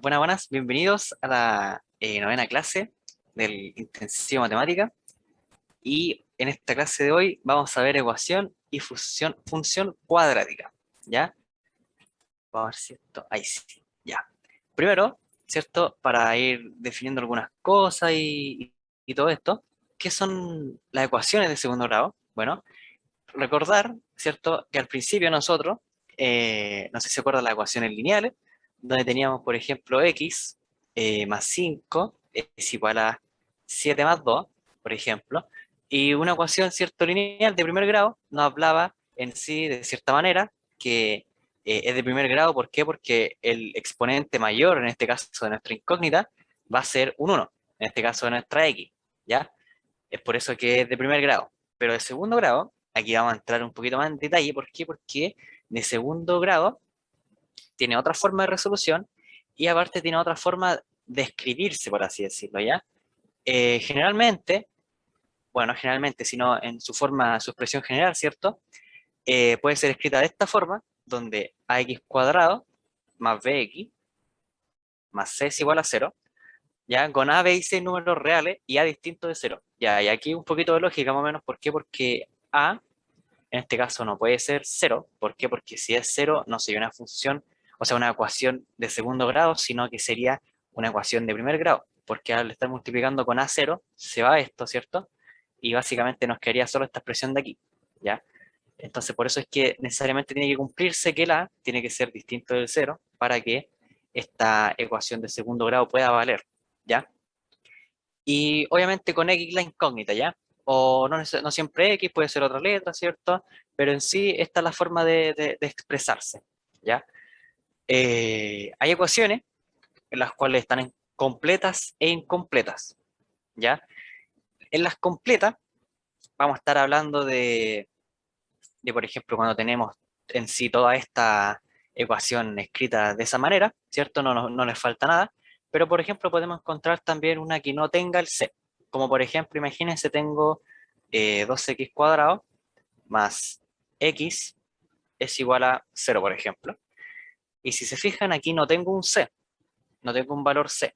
Buenas, bienvenidos a la novena clase del intensivo matemática. Y en esta clase de hoy vamos a ver ecuación y función cuadrática. ¿Ya? Vamos a ver si esto. Ahí sí. Ya. Primero, ¿cierto? Para ir definiendo algunas cosas y todo esto, ¿qué son las ecuaciones de segundo grado? Bueno, recordar, ¿cierto? Que al principio nosotros, no sé si se acuerdan las ecuaciones lineales, donde teníamos, por ejemplo, x más 5 es igual a 7 más 2, por ejemplo, y una ecuación, ¿cierto? Lineal de primer grado nos hablaba en sí, de cierta manera, que es de primer grado. ¿Por qué? Porque el exponente mayor, en este caso de nuestra incógnita, va a ser un 1, en este caso de nuestra x, ¿ya? Es por eso que es de primer grado. Pero de segundo grado, aquí vamos a entrar un poquito más en detalle. ¿Por qué? Porque de segundo grado tiene otra forma de resolución y aparte tiene otra forma de escribirse, por así decirlo, ¿ya? Generalmente, bueno, no generalmente, sino en su forma, su expresión general, ¿cierto? Puede ser escrita de esta forma, donde ax cuadrado más bx más c es igual a cero, ¿ya? Con a, b y c números reales y a distinto de cero. Ya, y aquí un poquito de lógica más o menos. ¿Por qué? Porque a en este caso no puede ser cero. ¿Por qué? Porque si es cero no sería una función, o sea, una ecuación de segundo grado, sino que sería una ecuación de primer grado. Porque al estar multiplicando con a cero se va esto, ¿cierto? Y básicamente nos quedaría solo esta expresión de aquí, ¿ya? Entonces por eso es que necesariamente tiene que cumplirse que el a tiene que ser distinto del cero para que esta ecuación de segundo grado pueda valer, ¿ya? Y obviamente con X la incógnita, ¿ya? O no siempre X, puede ser otra letra, ¿cierto? Pero en sí esta es la forma de expresarse, ¿ya? Hay ecuaciones en las cuales están completas e incompletas, ¿ya? En las completas vamos a estar hablando por ejemplo, cuando tenemos en sí toda esta ecuación escrita de esa manera, ¿cierto? No les falta nada, pero por ejemplo podemos encontrar también una que no tenga el c, como por ejemplo, imagínense, tengo 2x cuadrado más x es igual a cero, por ejemplo, y si se fijan aquí no tengo un c, no tengo un valor c,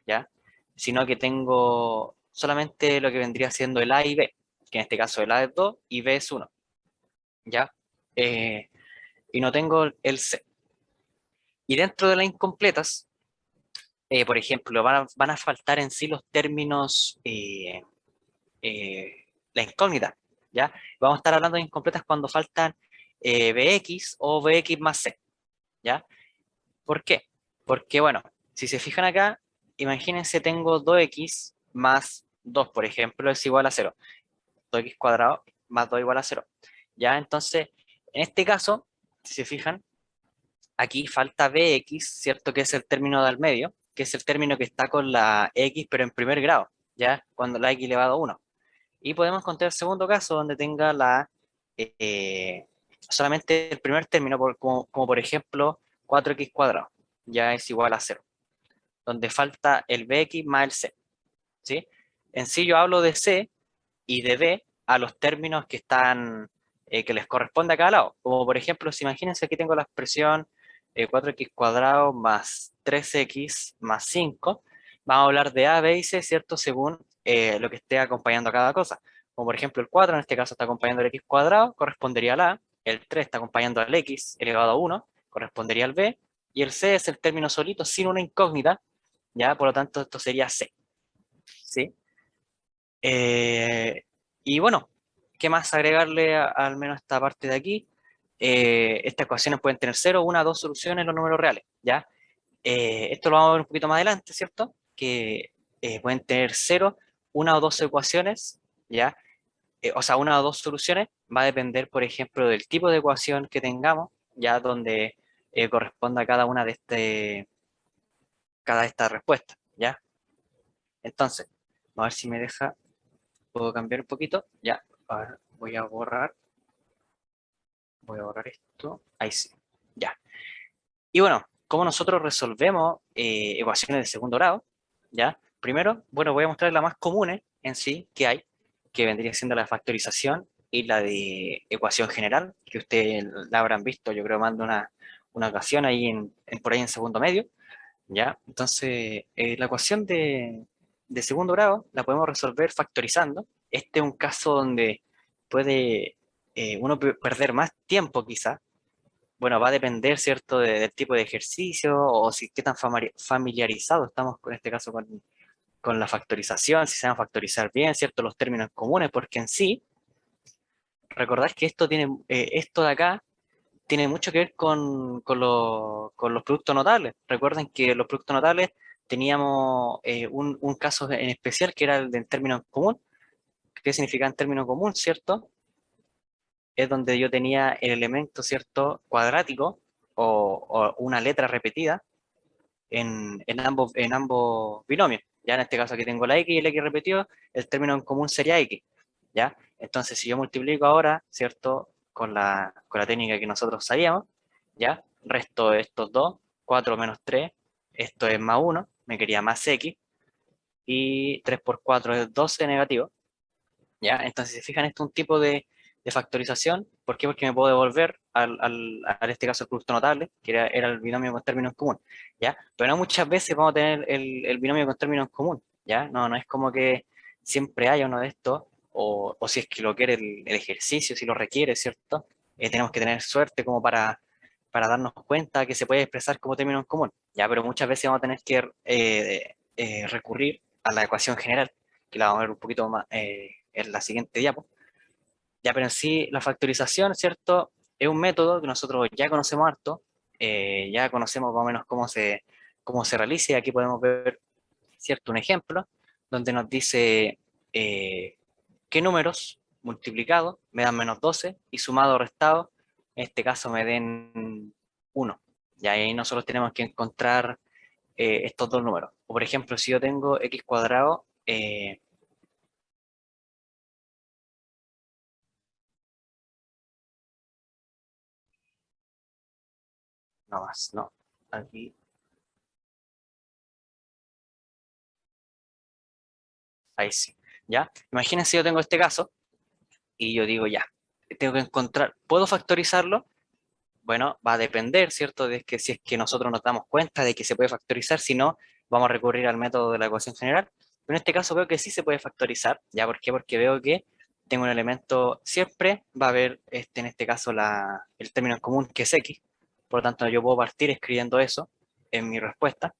¿ya? Sino que tengo solamente lo que vendría siendo el a y b, que en este caso el a es 2 y b es uno, ¿ya? Eh, y no tengo el C. Y dentro de las incompletas, por ejemplo, van a faltar en sí los términos, la incógnita, ¿ya? Vamos a estar hablando de incompletas cuando faltan Bx o Bx más C, ¿ya? ¿Por qué? Porque, bueno, si se fijan acá, imagínense, tengo 2x más 2, por ejemplo, es igual a cero. 2x cuadrado más 2 igual a cero, ¿ya? Entonces, en este caso, si se fijan, aquí falta Bx, ¿cierto? Que es el término del medio, que es el término que está con la X, pero en primer grado, ¿ya? Cuando la X elevado a 1. Y podemos encontrar el segundo caso donde tenga solamente el primer término, como por ejemplo 4x cuadrado, ya es igual a cero, donde falta el Bx más el C, ¿sí? En sí yo hablo de C y de D a los términos que están, que les corresponde a cada lado. Como por ejemplo, si imagínense, aquí tengo la expresión 4x cuadrado más 3x más 5. Vamos a hablar de a, b y c, ¿cierto? Según lo que esté acompañando a cada cosa. Como por ejemplo el 4 en este caso está acompañando al x cuadrado, correspondería al a. El 3 está acompañando al x elevado a 1, correspondería al b. Y el c es el término solito sin una incógnita, ¿ya? Por lo tanto, esto sería c, ¿sí? Eh, y bueno, ¿qué más agregarle al menos esta parte de aquí? Estas ecuaciones pueden tener cero, una, dos soluciones, los números reales, ¿ya? Esto lo vamos a ver un poquito más adelante, ¿cierto? Que pueden tener cero, una o dos ecuaciones, ¿ya? O sea, una o dos soluciones, va a depender, por ejemplo, del tipo de ecuación que tengamos, ya donde corresponda cada una cada de estas respuestas, ¿ya? Entonces, a ver si me deja, puedo cambiar un poquito, ya, a ver, voy a borrar esto, ahí sí, ya. Y bueno, ¿cómo nosotros resolvemos ecuaciones de segundo grado? ¿Ya? Primero, bueno, voy a mostrar las más comunes en sí que hay, que vendría siendo la factorización y la de ecuación general, que ustedes la habrán visto, yo creo, más de una ocasión ahí por ahí en segundo medio, ¿ya? Entonces, la ecuación de segundo grado la podemos resolver factorizando. Este es un caso donde puede uno perder más tiempo quizá. Bueno, va a depender, ¿cierto?, del tipo de ejercicio o si qué tan familiarizados estamos con este caso con la factorización, si se van a factorizar bien, ¿cierto?, los términos comunes, porque en sí, recordar que esto de acá tiene mucho que ver con los productos notables. Recuerden que los productos notables teníamos un caso en especial que era el del término común. ¿Qué significa en término común, cierto? Es donde yo tenía el elemento, ¿cierto?, cuadrático o una letra repetida en ambos binomios. Ya en este caso aquí tengo la x y el x repetido, el término en común sería x. ¿Ya? Entonces, si yo multiplico ahora, ¿cierto?, con la técnica que nosotros sabíamos, ¿ya? Resto estos dos, 4 menos 3, esto es más uno, me quería más x, y 3 por 4 es 12 negativo, ¿ya? Entonces, si se fijan, esto es un tipo de factorización. ¿Por qué? Porque me puedo devolver a este caso el producto notable, que era el binomio con términos en común, ¿ya? Pero no muchas veces vamos a tener el binomio con términos en común, ¿ya? No es como que siempre haya uno de estos, o si es que lo quiere el ejercicio, si lo requiere, ¿cierto? Tenemos que tener suerte como para darnos cuenta que se puede expresar como término en común, ¿ya? Pero muchas veces vamos a tener que recurrir a la ecuación general, que la vamos a ver un poquito más en la siguiente diapo. Ya, pero en sí, la factorización, ¿cierto? Es un método que nosotros ya conocemos harto, ya conocemos más o menos cómo se realiza, y aquí podemos ver, ¿cierto?, un ejemplo donde nos dice qué números multiplicados me dan menos 12 y sumado o restado, en este caso me den 1. Y ahí nosotros tenemos que encontrar estos dos números. O por ejemplo, si yo tengo x cuadrado, no más, no, aquí, ahí sí, ¿ya? Imagínense yo tengo este caso y yo digo, ya, tengo que encontrar, ¿puedo factorizarlo? Bueno, va a depender, ¿cierto?, de que si es que nosotros nos damos cuenta de que se puede factorizar. Si no, vamos a recurrir al método de la ecuación general. Pero en este caso veo que sí se puede factorizar, ¿ya? ¿Por qué? Porque veo que tengo un elemento, siempre va a haber, en este caso, el término en común, que es x. Por lo tanto, yo puedo partir escribiendo eso en mi respuesta,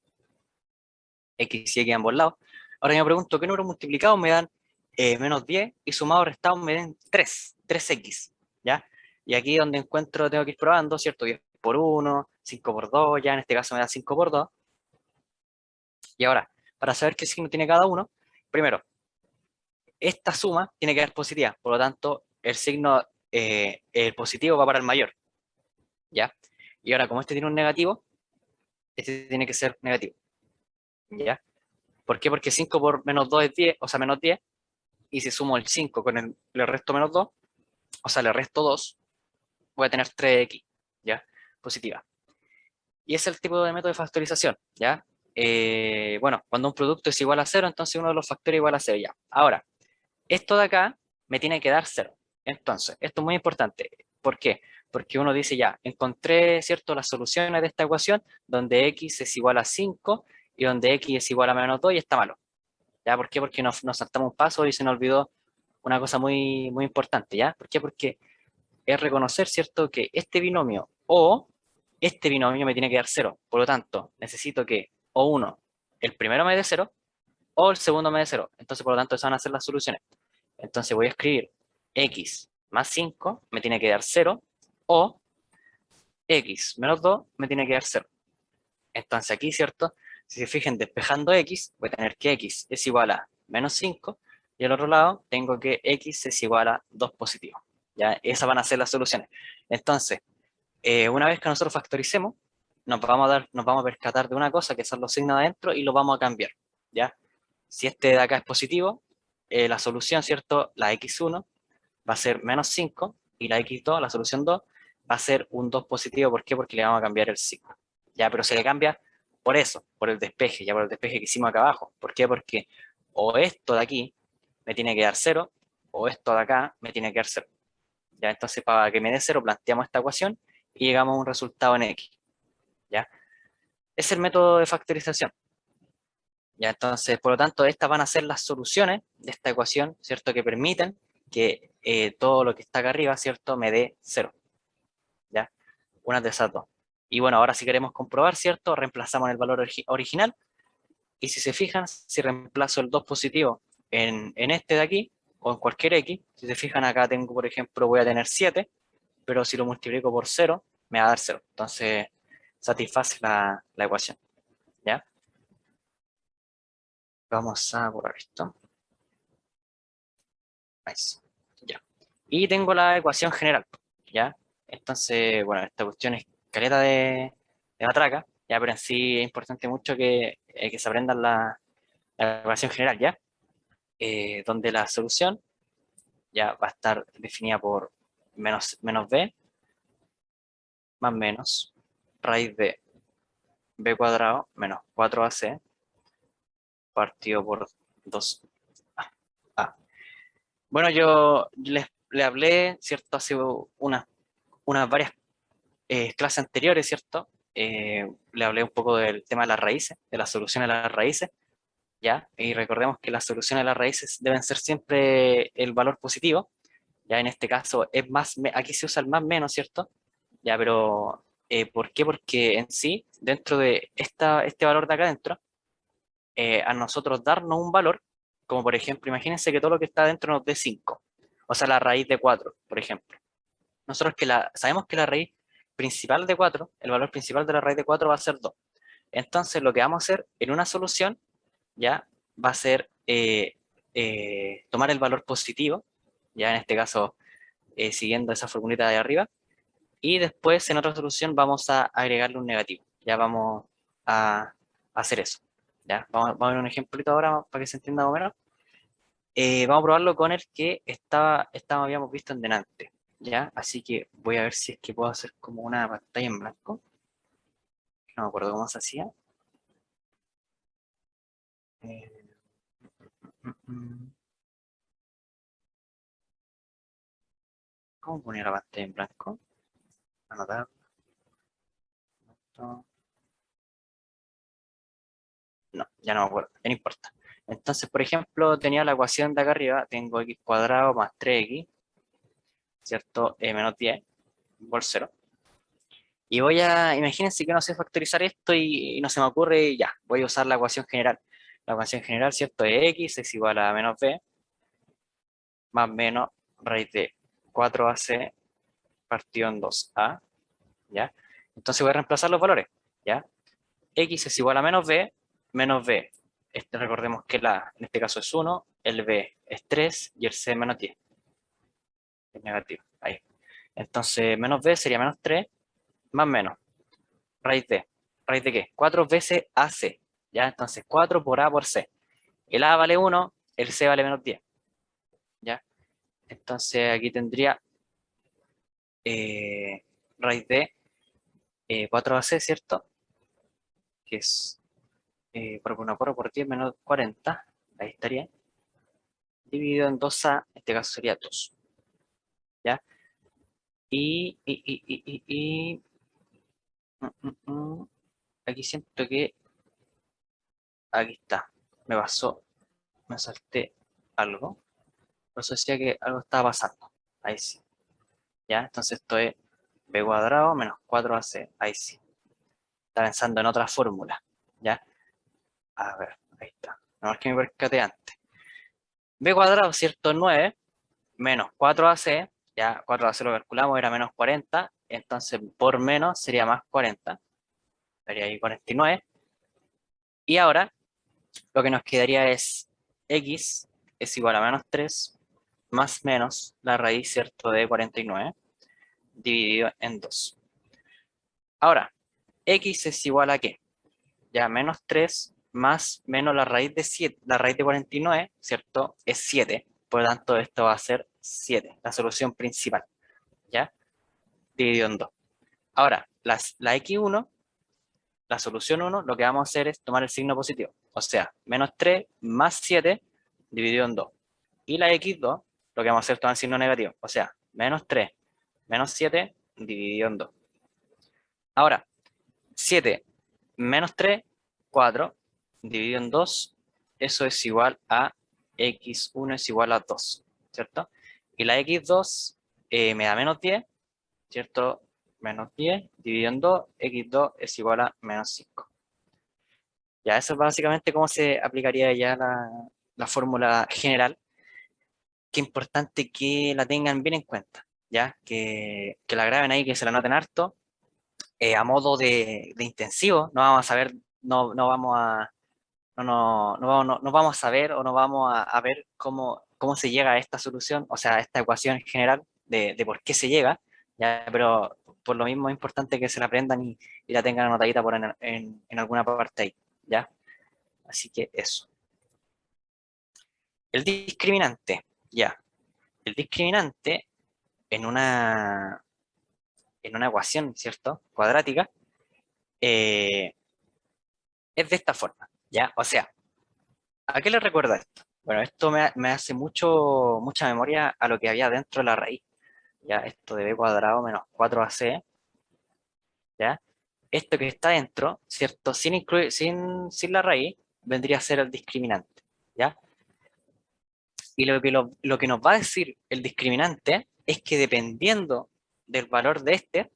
x y x a ambos lados. Ahora yo me pregunto, ¿qué números multiplicados me dan menos 10 y sumados o restados me den 3x, ¿ya? Y aquí donde encuentro, tengo que ir probando, ¿cierto? 10 por 1, 5 por 2, ya en este caso me da 5 por 2. Y ahora, para saber qué signo tiene cada uno, primero, esta suma tiene que dar positiva, por lo tanto, el signo el positivo va para el mayor, ¿ya? Y ahora, como este tiene un negativo, este tiene que ser negativo, ¿ya? ¿Por qué? Porque 5 por menos 2 es 10, o sea, menos 10, y si sumo el 5 con le resto menos 2, o sea, le resto 2, voy a tener 3x, ¿ya? Positiva. Y ese es el tipo de método de factorización, ¿ya? Bueno, cuando un producto es igual a cero, entonces uno de los factores es igual a cero, ¿ya? Ahora, esto de acá me tiene que dar cero. Entonces, esto es muy importante. ¿Por qué? Porque uno dice, ya, encontré, ¿cierto?, las soluciones de esta ecuación donde x es igual a 5 y donde x es igual a menos 2 y está malo. ¿Ya? ¿Por qué? Porque nos saltamos un paso y se nos olvidó una cosa muy, muy importante, ¿ya? ¿Por qué? Porque es reconocer, ¿cierto?, que este binomio o este binomio me tiene que dar cero. Por lo tanto, necesito que o uno, el primero me dé cero, o el segundo me dé cero. Entonces, por lo tanto, esas van a ser las soluciones. Entonces voy a escribir x más 5 me tiene que dar cero, o x menos 2 me tiene que dar cero. Entonces aquí, ¿cierto? Si se fijan, despejando x, voy a tener que x es igual a menos 5 y al otro lado tengo que x es igual a 2 positivo. ¿Ya? Esas van a ser las soluciones. Entonces, una vez que nosotros factoricemos, nos vamos a percatar de una cosa, que son los signos adentro, y los vamos a cambiar. ¿Ya? Si este de acá es positivo, la solución, ¿cierto? La x1 va a ser menos 5 y la x2, la solución 2, va a ser un 2 positivo. ¿Por qué? Porque le vamos a cambiar el signo. Ya, pero se le cambia por eso, por el despeje, ya por el despeje que hicimos acá abajo. ¿Por qué? Porque o esto de aquí me tiene que dar 0, o esto de acá me tiene que dar 0. Ya, entonces para que me dé 0 planteamos esta ecuación y llegamos a un resultado en x. ¿Ya? Es el método de factorización. Ya, entonces, por lo tanto, estas van a ser las soluciones de esta ecuación, ¿cierto? Que permiten que todo lo que está acá arriba, ¿cierto? Me dé 0, ¿ya? Una de esas dos. Y bueno, ahora si queremos comprobar, ¿cierto? Reemplazamos el valor original. Y si se fijan, si reemplazo el 2 positivo en este de aquí, o en cualquier X, si se fijan acá tengo, por ejemplo, voy a tener 7, pero si lo multiplico por 0, me va a dar 0. Entonces, satisface la ecuación, ¿ya? Vamos a borrar esto. Nice. Ya. Y tengo la ecuación general, ¿ya? Entonces, bueno, esta cuestión es caleta de matraca, ¿ya? Pero en sí es importante mucho que se aprendan la ecuación general, ¿ya? Donde la solución ya va a estar definida por menos b más menos raíz de b cuadrado menos 4ac partido por 2a. Bueno, yo le hablé, ¿cierto? Hace unas varias clases anteriores, ¿cierto? Le hablé un poco del tema de las raíces, de la solución a las raíces, ¿ya? Y recordemos que las soluciones a las raíces deben ser siempre el valor positivo, ya en este caso es más, aquí se usa el más menos, ¿cierto? Ya, pero ¿por qué? Porque en sí, dentro de este valor de acá adentro, a nosotros darnos un valor, como por ejemplo, imagínense que todo lo que está adentro nos dé 5, o sea, la raíz de 4 por ejemplo. Nosotros sabemos que la raíz principal de 4, el valor principal de la raíz de 4 va a ser 2. Entonces, lo que vamos a hacer en una solución, ya, va a ser tomar el valor positivo, ya en este caso, siguiendo esa formulita de arriba, y después en otra solución vamos a agregarle un negativo. Ya vamos a hacer eso. ¿Ya? Vamos a ver un ejemplito ahora para que se entienda más o menos. Vamos a probarlo con el que habíamos visto en delante. ¿Ya? Así que voy a ver si es que puedo hacer como una pantalla en blanco. No me acuerdo cómo se hacía. Eh, ¿Cómo ponía la pantalla en blanco? Anotar. No, no, ya no me acuerdo. Ya no importa. Entonces, por ejemplo, tenía la ecuación de acá arriba. Tengo x cuadrado más 3x, ¿cierto? Menos 10 por 0. Y imagínense que no sé factorizar esto y no se me ocurre, ya, voy a usar la ecuación general. La ecuación general, ¿cierto? De x es igual a menos b más menos raíz de 4ac partido en 2a, ¿ya? Entonces voy a reemplazar los valores, ¿ya? X es igual a menos b. Recordemos que en este caso es 1, el b es 3 y el c es menos 10. Es negativo, ahí. Entonces menos b sería menos 3 más menos raíz de. ¿Raíz de qué? 4 veces AC. ¿Ya? Entonces 4 por A por C. El A vale 1, el C vale menos 10. ¿Ya? Entonces aquí tendría eh, raíz de 4AC, ¿cierto? Que es por 1 por 10 menos 40. Ahí estaría. Dividido en 2A, en este caso sería 2. ¿Ya? Y aquí siento que aquí está. Me pasó, me salté algo. Por eso decía que algo estaba pasando. Ahí sí. ¿Ya? Entonces esto es b cuadrado menos 4ac. Ahí sí. Está pensando en otra fórmula. ¿Ya? A ver, ahí está. No es que me percaté antes. B cuadrado, ¿cierto? 9 menos 4ac. Ya 4ac lo calculamos, era menos 40. Entonces por menos sería más 40. Estaría ahí 49. Y ahora lo que nos quedaría es x es igual a menos 3 más menos la raíz, ¿cierto? De 49 dividido en 2. Ahora, x es igual a ¿qué? Ya menos 3 más menos la raíz de 7, la raíz de 49, ¿cierto? Es 7. Por lo tanto, esto va a ser 7, la solución principal, ¿ya? Dividido en 2. Ahora, la x1, la solución 1, lo que vamos a hacer es tomar el signo positivo. O sea, menos 3 más 7 dividido en 2. Y la x2, lo que vamos a hacer es tomar el signo negativo. O sea, menos 3 menos 7 dividido en 2. Ahora, 7 menos 3, 4, dividido en 2, eso es igual a x1 es igual a 2, ¿cierto? Y la x2 me da menos 10, ¿cierto? Menos 10 dividido en 2, x2 es igual a menos 5. Ya, eso es básicamente cómo se aplicaría ya la fórmula general. Qué importante que la tengan bien en cuenta, ¿ya? Que la graben ahí, que se la noten harto, a modo de intensivo. No vamos a ver, no vamos a, no vamos a saber o no vamos a ver cómo se llega a esta solución, o sea, a esta ecuación general de por qué se llega, ¿ya? Pero por lo mismo es importante que se la aprendan y la tengan anotadita por en alguna parte ahí, ¿ya? Así que eso. El discriminante, ya. El discriminante en en una ecuación, ¿cierto? Cuadrática, eh, es de esta forma, ¿ya? O sea, ¿a qué le recuerda esto? Bueno, esto me hace mucha memoria a lo que había dentro de la raíz, ¿ya? Esto de b cuadrado menos 4ac, ¿ya? Esto que está dentro, ¿cierto? Sin la raíz, vendría a ser el discriminante, ¿ya? Y lo que nos va a decir el discriminante es que dependiendo del valor de este,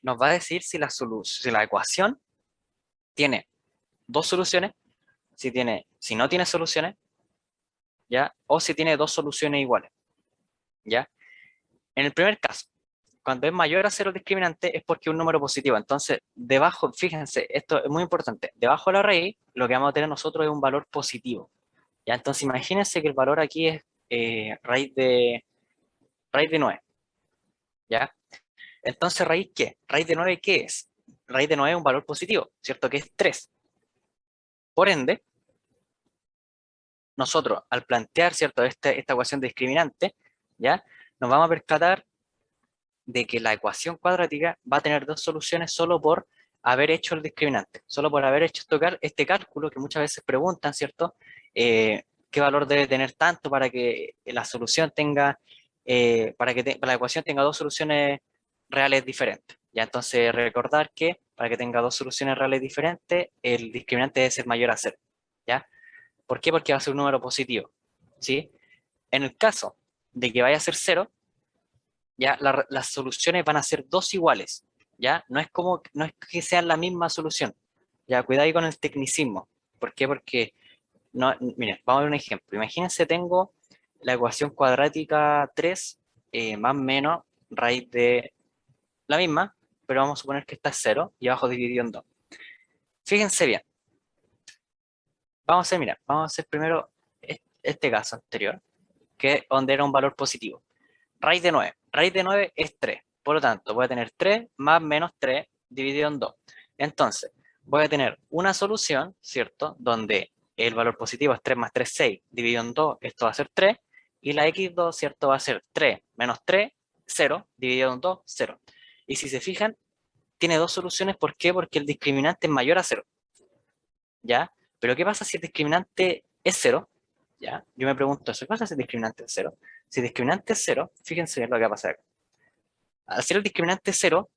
nos va a decir si la ecuación tiene dos soluciones, si no tiene soluciones, ¿ya? O si tiene dos soluciones iguales, ¿ya? En el primer caso, cuando es mayor a cero el discriminante es porque es un número positivo. Entonces, debajo, fíjense, esto es muy importante, debajo de la raíz, lo que vamos a tener nosotros es un valor positivo, ¿ya? Entonces, imagínense que el valor aquí es raíz de 9, ¿ya? Entonces, ¿raíz qué? ¿Raíz de 9 qué es? Raíz de 9 es un valor positivo, ¿cierto? Que es 3. Por ende, nosotros al plantear, ¿cierto? Esta ecuación de discriminante, ¿ya? Nos vamos a percatar de que la ecuación cuadrática va a tener dos soluciones solo por haber hecho el discriminante, solo por haber hecho este cálculo que muchas veces preguntan, ¿cierto? ¿Qué valor debe tener tanto para que la solución tenga, para la ecuación tenga dos soluciones reales diferentes? Ya, entonces recordar que para que tenga dos soluciones reales diferentes, el discriminante debe ser mayor a cero, ¿ya? ¿Por qué? Porque va a ser un número positivo, ¿sí? En el caso de que vaya a ser cero, ya las soluciones van a ser dos iguales, ya no es que sean la misma solución, ya cuidado ahí con el tecnicismo. ¿Por qué? Porque no, miren, vamos a ver un ejemplo. Imagínense, tengo la ecuación cuadrática 3 más o menos raíz de la misma, pero vamos a suponer que está es 0 y abajo dividido en 2. Fíjense bien, vamos a hacer primero este caso anterior, que donde era un valor positivo. Raíz de 9. Raíz de 9 es 3. Por lo tanto, voy a tener 3 más menos 3 dividido en 2. Entonces, voy a tener una solución, ¿cierto? Donde el valor positivo es 3 más 3, 6. Dividido en 2, esto va a ser 3. Y la x2, ¿cierto? Va a ser 3 menos 3, 0. Dividido en 2, 0. Y si se fijan, tiene dos soluciones. ¿Por qué? Porque el discriminante es mayor a 0. ¿Ya? Pero ¿qué pasa si el discriminante es 0? ¿Ya? Yo me pregunto eso. ¿Qué pasa si el discriminante es 0? Si el discriminante es 0, fíjense bien lo que va a pasar acá. Al ser el discriminante 0,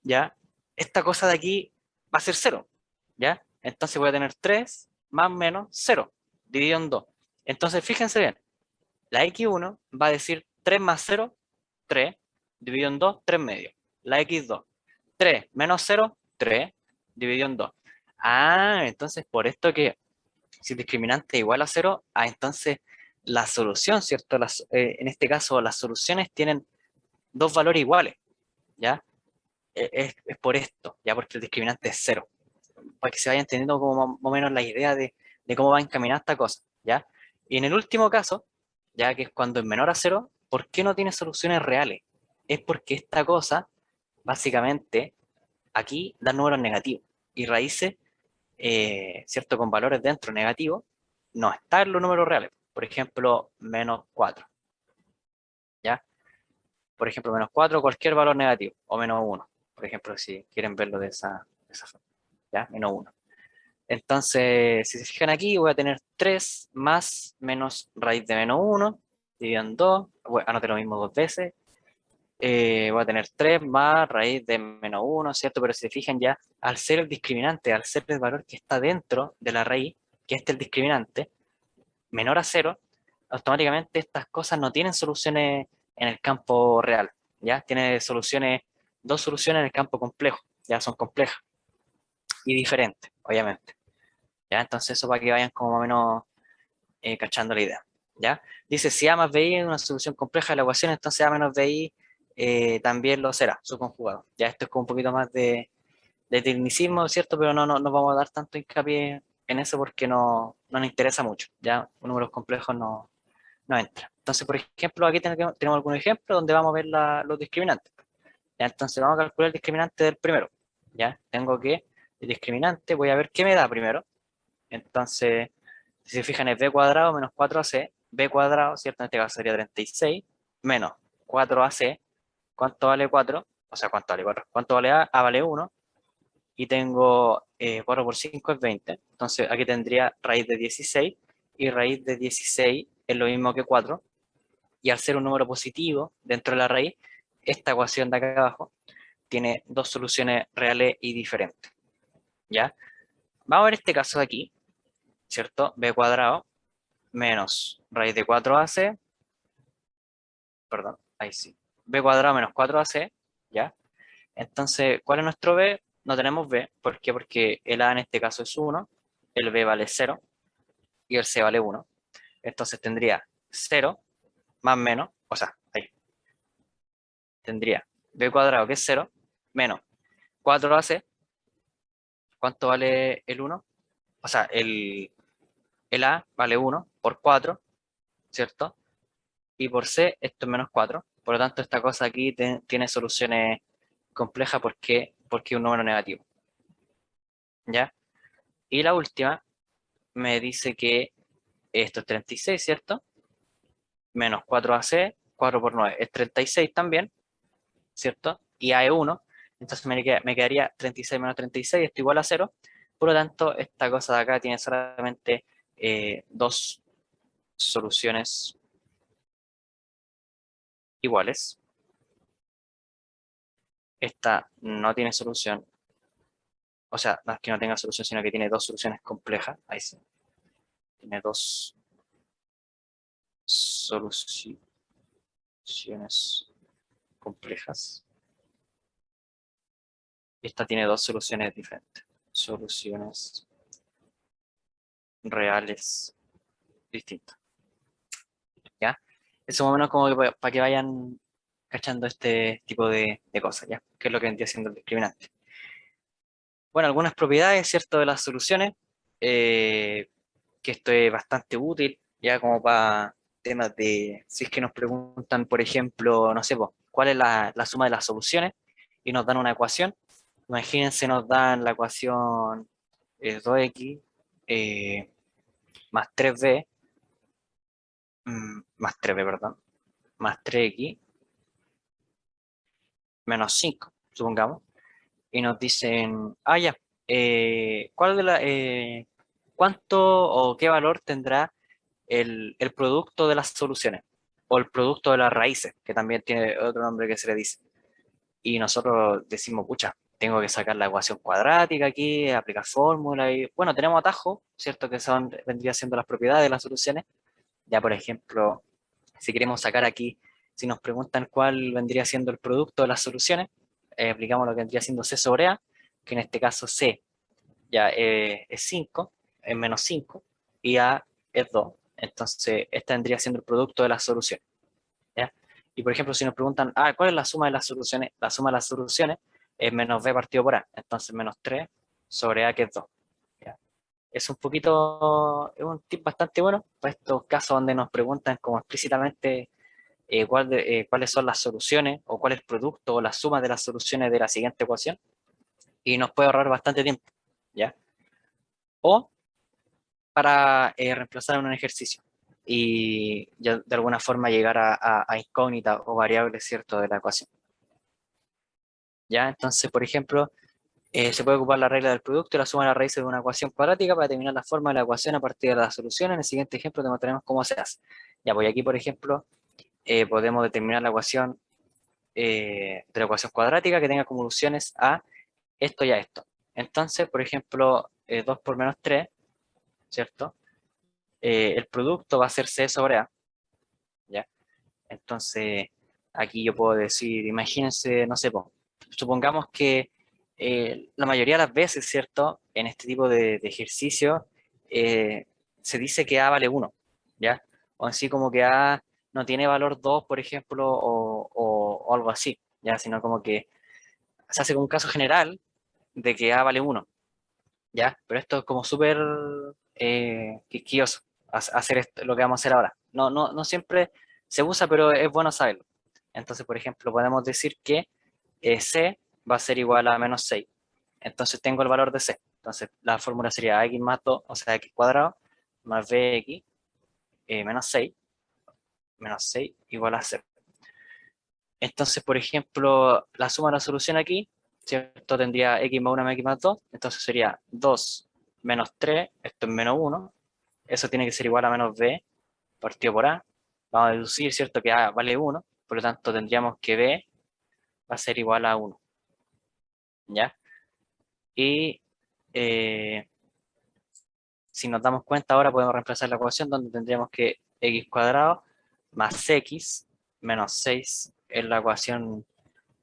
¿ya? Esta cosa de aquí va a ser 0, ¿ya? Entonces voy a tener 3 más menos 0, dividido en 2. Entonces fíjense bien, la x1 va a decir 3 más 0, 3, dividido en 2, 3 medio. La x2, 3 menos 0, 3, dividido en 2. Ah, entonces por esto que si el discriminante es igual a 0, entonces la solución, ¿cierto? En este caso las soluciones tienen dos valores iguales, ¿ya? Es por esto, ya porque el discriminante es 0, para que se vaya entendiendo como más o menos la idea de cómo va encaminada esta cosa, ¿ya? Y en el último caso, ya que es cuando es menor a 0, ¿por qué no tiene soluciones reales? Es porque esta cosa, básicamente, aquí da números negativos y raíces, ¿cierto? Con valores dentro negativos, no está en los números reales. Por ejemplo, menos 4, ¿ya? Por ejemplo, menos 4, cualquier valor negativo, o menos 1, por ejemplo, si quieren verlo de esa forma, ¿ya? Menos 1. Entonces, si se fijan aquí, voy a tener 3 más menos raíz de menos 1, dividido en 2, bueno, anote lo mismo dos veces, voy a tener 3 más raíz de menos 1, ¿cierto? Pero si se fijan ya, al ser el discriminante, al ser el valor que está dentro de la raíz, que es el discriminante, menor a 0, automáticamente estas cosas no tienen soluciones en el campo real, ¿ya? Tiene soluciones, dos soluciones en el campo complejo, ya son complejas y diferentes, obviamente, ¿ya? Entonces eso para que vayan como más o menos cachando la idea, ¿ya? Dice, si A más BI es una solución compleja de la ecuación, entonces A menos BI también lo será, su conjugado. Ya esto es como un poquito más de tecnicismo, ¿cierto? Pero no vamos a dar tanto hincapié en eso porque no nos interesa mucho, ¿ya? Números complejos no entra. Entonces, por ejemplo, aquí tenemos algunos ejemplos donde vamos a ver los discriminantes. ¿Ya? Entonces, vamos a calcular el discriminante del primero. ¿Ya? Tengo que, el discriminante, voy a ver qué me da primero. Entonces, si se fijan, es b cuadrado menos 4ac, b cuadrado, ¿cierto? En este caso sería 36, menos 4ac, ¿cuánto vale 4? O sea, ¿cuánto vale 4? ¿Cuánto vale A? A vale 1, y tengo 4 por 5 es 20. Entonces, aquí tendría raíz de 16, y raíz de 16 es lo mismo que 4, y al ser un número positivo dentro de la raíz, esta ecuación de acá abajo tiene dos soluciones reales y diferentes, ¿ya? Vamos a ver este caso de aquí, ¿cierto? B cuadrado menos raíz de 4ac, perdón, ahí sí, B cuadrado menos 4ac, ¿ya? Entonces, ¿cuál es nuestro B? No tenemos B, ¿por qué? Porque el A en este caso es 1, el B vale 0 y el C vale 1. Entonces tendría 0 más menos, o sea, ahí, tendría B cuadrado que es 0 menos 4ac. ¿Cuánto vale el 1? O sea, el A vale 1 por 4, ¿cierto? Y por C esto es menos 4. Por lo tanto, esta cosa aquí tiene soluciones complejas porque es un número negativo, ¿ya? Y la última me dice que esto es 36, ¿cierto? Menos 4ac, 4 por 9 es 36 también, ¿cierto? Y A es 1, entonces me quedaría 36 menos 36, esto igual a 0. Por lo tanto, esta cosa de acá tiene solamente dos soluciones iguales. Esta no tiene solución, o sea, no es que no tenga solución, sino que tiene dos soluciones complejas. Ahí sí, tiene dos soluciones complejas. Esta tiene dos soluciones diferentes, soluciones reales distintas, ¿ya? Eso más o menos como que para que vayan cachando este tipo de cosas, ¿ya? Que es lo que vendría siendo el discriminante. Bueno, algunas propiedades, ¿cierto?, de las soluciones, eh, que esto es bastante útil, ya como para temas de, si es que nos preguntan, por ejemplo, no sé, ¿cuál es la suma de las soluciones? Y nos dan una ecuación. Imagínense, nos dan la ecuación 2x más 3b, más 3b, perdón, más 3x menos 5, supongamos, y nos dicen, ya, ¿cuál de cuánto o qué valor tendrá el producto de las soluciones? O el producto de las raíces, que también tiene otro nombre que se le dice. Y nosotros decimos, pucha, tengo que sacar la ecuación cuadrática aquí, aplicar fórmula y, bueno, tenemos atajos, ¿cierto? Que vendría siendo las propiedades de las soluciones. Ya, por ejemplo, si queremos sacar aquí, si nos preguntan cuál vendría siendo el producto de las soluciones, aplicamos lo que vendría siendo C sobre A, que en este caso C ya es 5, es menos 5, y A es 2. Entonces, este vendría siendo el producto de las soluciones, ¿ya? Y por ejemplo, si nos preguntan, ¿cuál es la suma de las soluciones? La suma de las soluciones es menos B partido por A, entonces menos 3 sobre A, que es 2. ¿Ya? Es un poquito, es un tip bastante bueno para estos casos donde nos preguntan como explícitamente cuáles son las soluciones o cuál es el producto o la suma de las soluciones de la siguiente ecuación, y nos puede ahorrar bastante tiempo, ¿ya? O para reemplazar en un ejercicio y ya de alguna forma llegar a incógnitas o variables, ¿cierto?, de la ecuación, ¿ya? Entonces, por ejemplo, se puede ocupar la regla del producto y la suma de las raíces de una ecuación cuadrática para determinar la forma de la ecuación a partir de la solución. En el siguiente ejemplo demostraremos cómo se hace. Ya, pues aquí, por ejemplo, podemos determinar la ecuación de la ecuación cuadrática que tenga convoluciones a esto y a esto. Entonces, por ejemplo, 2 por menos 3, ¿cierto? El producto va a ser C sobre A, ¿ya? Entonces, aquí yo puedo decir, imagínense, no sé, supongamos que la mayoría de las veces, ¿cierto? En este tipo de ejercicio, se dice que A vale 1, ¿ya? O así como que A no tiene valor 2, por ejemplo, o algo así, ¿ya? Sino como que se hace como un caso general de que A vale 1, ¿ya? Pero esto es como súper quisquilloso, hacer esto, lo que vamos a hacer ahora. No siempre se usa, pero es bueno saberlo. Entonces, por ejemplo, podemos decir que C va a ser igual a menos 6. Entonces tengo el valor de C. Entonces la fórmula sería x más 2, o sea, x cuadrado, más bx menos 6 igual a 0. Entonces, por ejemplo, la suma de la solución aquí, ¿cierto? Tendría x más 1 más x más 2, entonces sería 2 menos 3, esto es menos 1, eso tiene que ser igual a menos b partido por a. Vamos a deducir, ¿cierto? Que a vale 1, por lo tanto tendríamos que b va a ser igual a 1, ¿ya? Y si nos damos cuenta ahora podemos reemplazar la ecuación donde tendríamos que x cuadrado más x menos 6 es la ecuación,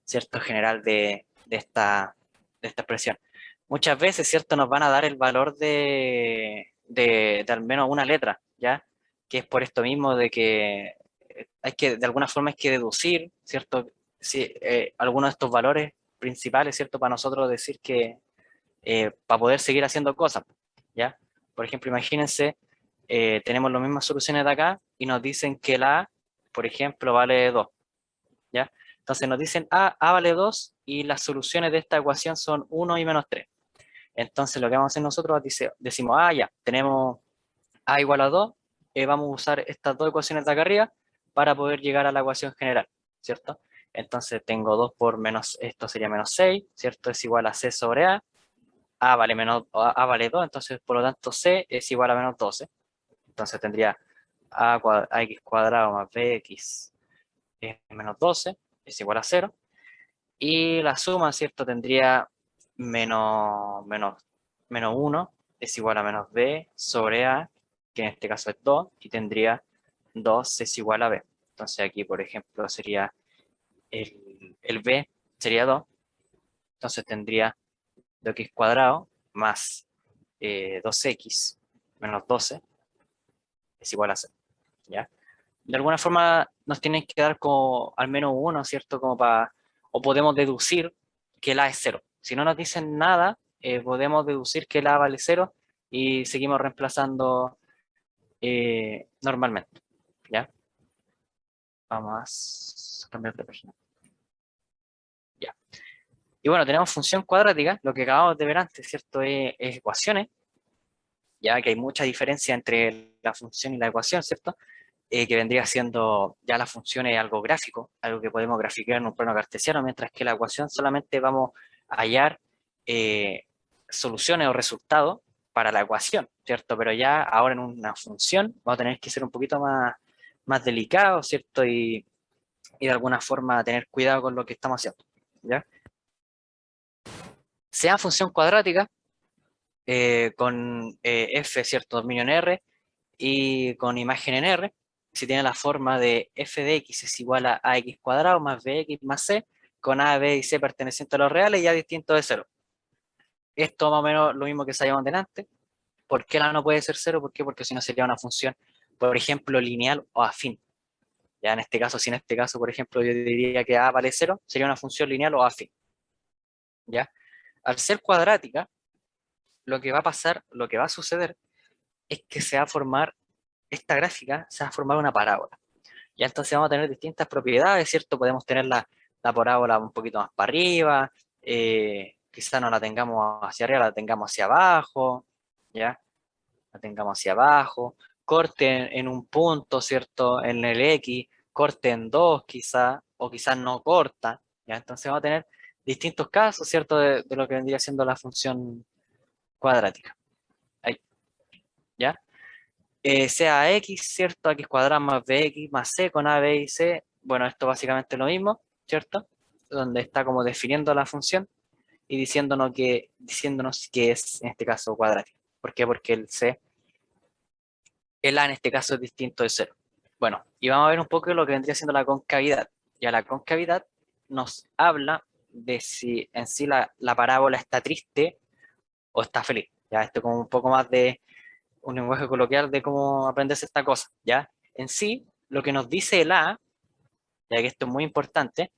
¿cierto? General de esta expresión. Muchas veces, ¿cierto? Nos van a dar el valor de al menos una letra, ¿ya? Que es por esto mismo de que de alguna forma hay que deducir, ¿cierto? Si, algunos de estos valores principales, ¿cierto? Para nosotros decir que, para poder seguir haciendo cosas, ¿ya? Por ejemplo, imagínense, tenemos las mismas soluciones de acá y nos dicen que la A, por ejemplo, vale 2, ¿ya? Entonces nos dicen A vale 2 y las soluciones de esta ecuación son 1 y menos 3. Entonces lo que vamos a hacer nosotros decimos, ya, tenemos A igual a 2, vamos a usar estas dos ecuaciones de acá arriba para poder llegar a la ecuación general, ¿cierto? Entonces tengo 2 por menos, esto sería menos 6, ¿cierto? Es igual a C sobre A vale, A vale 2, entonces por lo tanto C es igual a menos 12. Entonces tendría AX cuadrado más BX menos 12 es igual a 0. Y la suma, ¿cierto? Tendría menos 1 es igual a menos b sobre a, que en este caso es 2, y tendría 2 es igual a b. Entonces aquí, por ejemplo, sería el b, sería 2, entonces tendría 2x cuadrado más 2x menos 12 es igual a 0, ¿ya? De alguna forma nos tienen que dar como al menos uno, ¿cierto? O podemos deducir que el A es cero. Si no nos dicen nada, podemos deducir que el A vale cero y seguimos reemplazando normalmente, ¿ya? Vamos a cambiar de página. Ya. Y bueno, tenemos función cuadrática, lo que acabamos de ver antes, ¿cierto? Es ecuaciones, ya que hay mucha diferencia entre la función y la ecuación, ¿cierto? Que vendría siendo ya la función es algo gráfico, algo que podemos graficar en un plano cartesiano, mientras que la ecuación solamente vamos a hallar soluciones o resultados para la ecuación, ¿cierto? Pero ya ahora en una función vamos a tener que ser un poquito más delicado, ¿cierto? Y de alguna forma tener cuidado con lo que estamos haciendo, ¿ya? Sea función cuadrática, con f, ¿cierto? Dominio en R, y con imagen en R, si tiene la forma de f de x es igual a ax cuadrado más bx más c, con a, b y c pertenecientes a los reales y a distinto de cero. Esto más o menos lo mismo que sabíamos delante. ¿Por qué la no puede ser cero? ¿Por qué? Porque si no sería una función, por ejemplo, lineal o afín. Ya en este caso, si en este caso, por ejemplo, yo diría que a vale cero, sería una función lineal o afín. ¿Ya? Al ser cuadrática, lo que va a pasar, lo que va a suceder, es que se va a formar, esta gráfica se va a formar una parábola. Ya entonces vamos a tener distintas propiedades, ¿cierto? Podemos tener la parábola un poquito más para arriba, quizás no la tengamos hacia arriba, la tengamos hacia abajo, ¿ya? La tengamos hacia abajo, corte en un punto, ¿cierto? En el X, corte en dos quizás, o quizás no corta, ¿ya? Entonces vamos a tener distintos casos, ¿cierto? De lo que vendría siendo la función cuadrática. Ahí, ¿ya? Sea x, ¿cierto? X cuadrado más bx más c con a, b y c. Bueno, esto básicamente es lo mismo. ¿cierto? Donde está como definiendo la función y diciéndonos que es, en este caso, cuadrática. ¿Por qué? Porque el A en este caso es distinto de cero. Bueno, y vamos a ver un poco lo que vendría siendo la concavidad. Ya la concavidad nos habla de si en sí la parábola está triste o está feliz. Ya esto como un poco más de un lenguaje coloquial de cómo aprenderse esta cosa. Ya en sí, lo que nos dice el A, ya que esto es muy importante,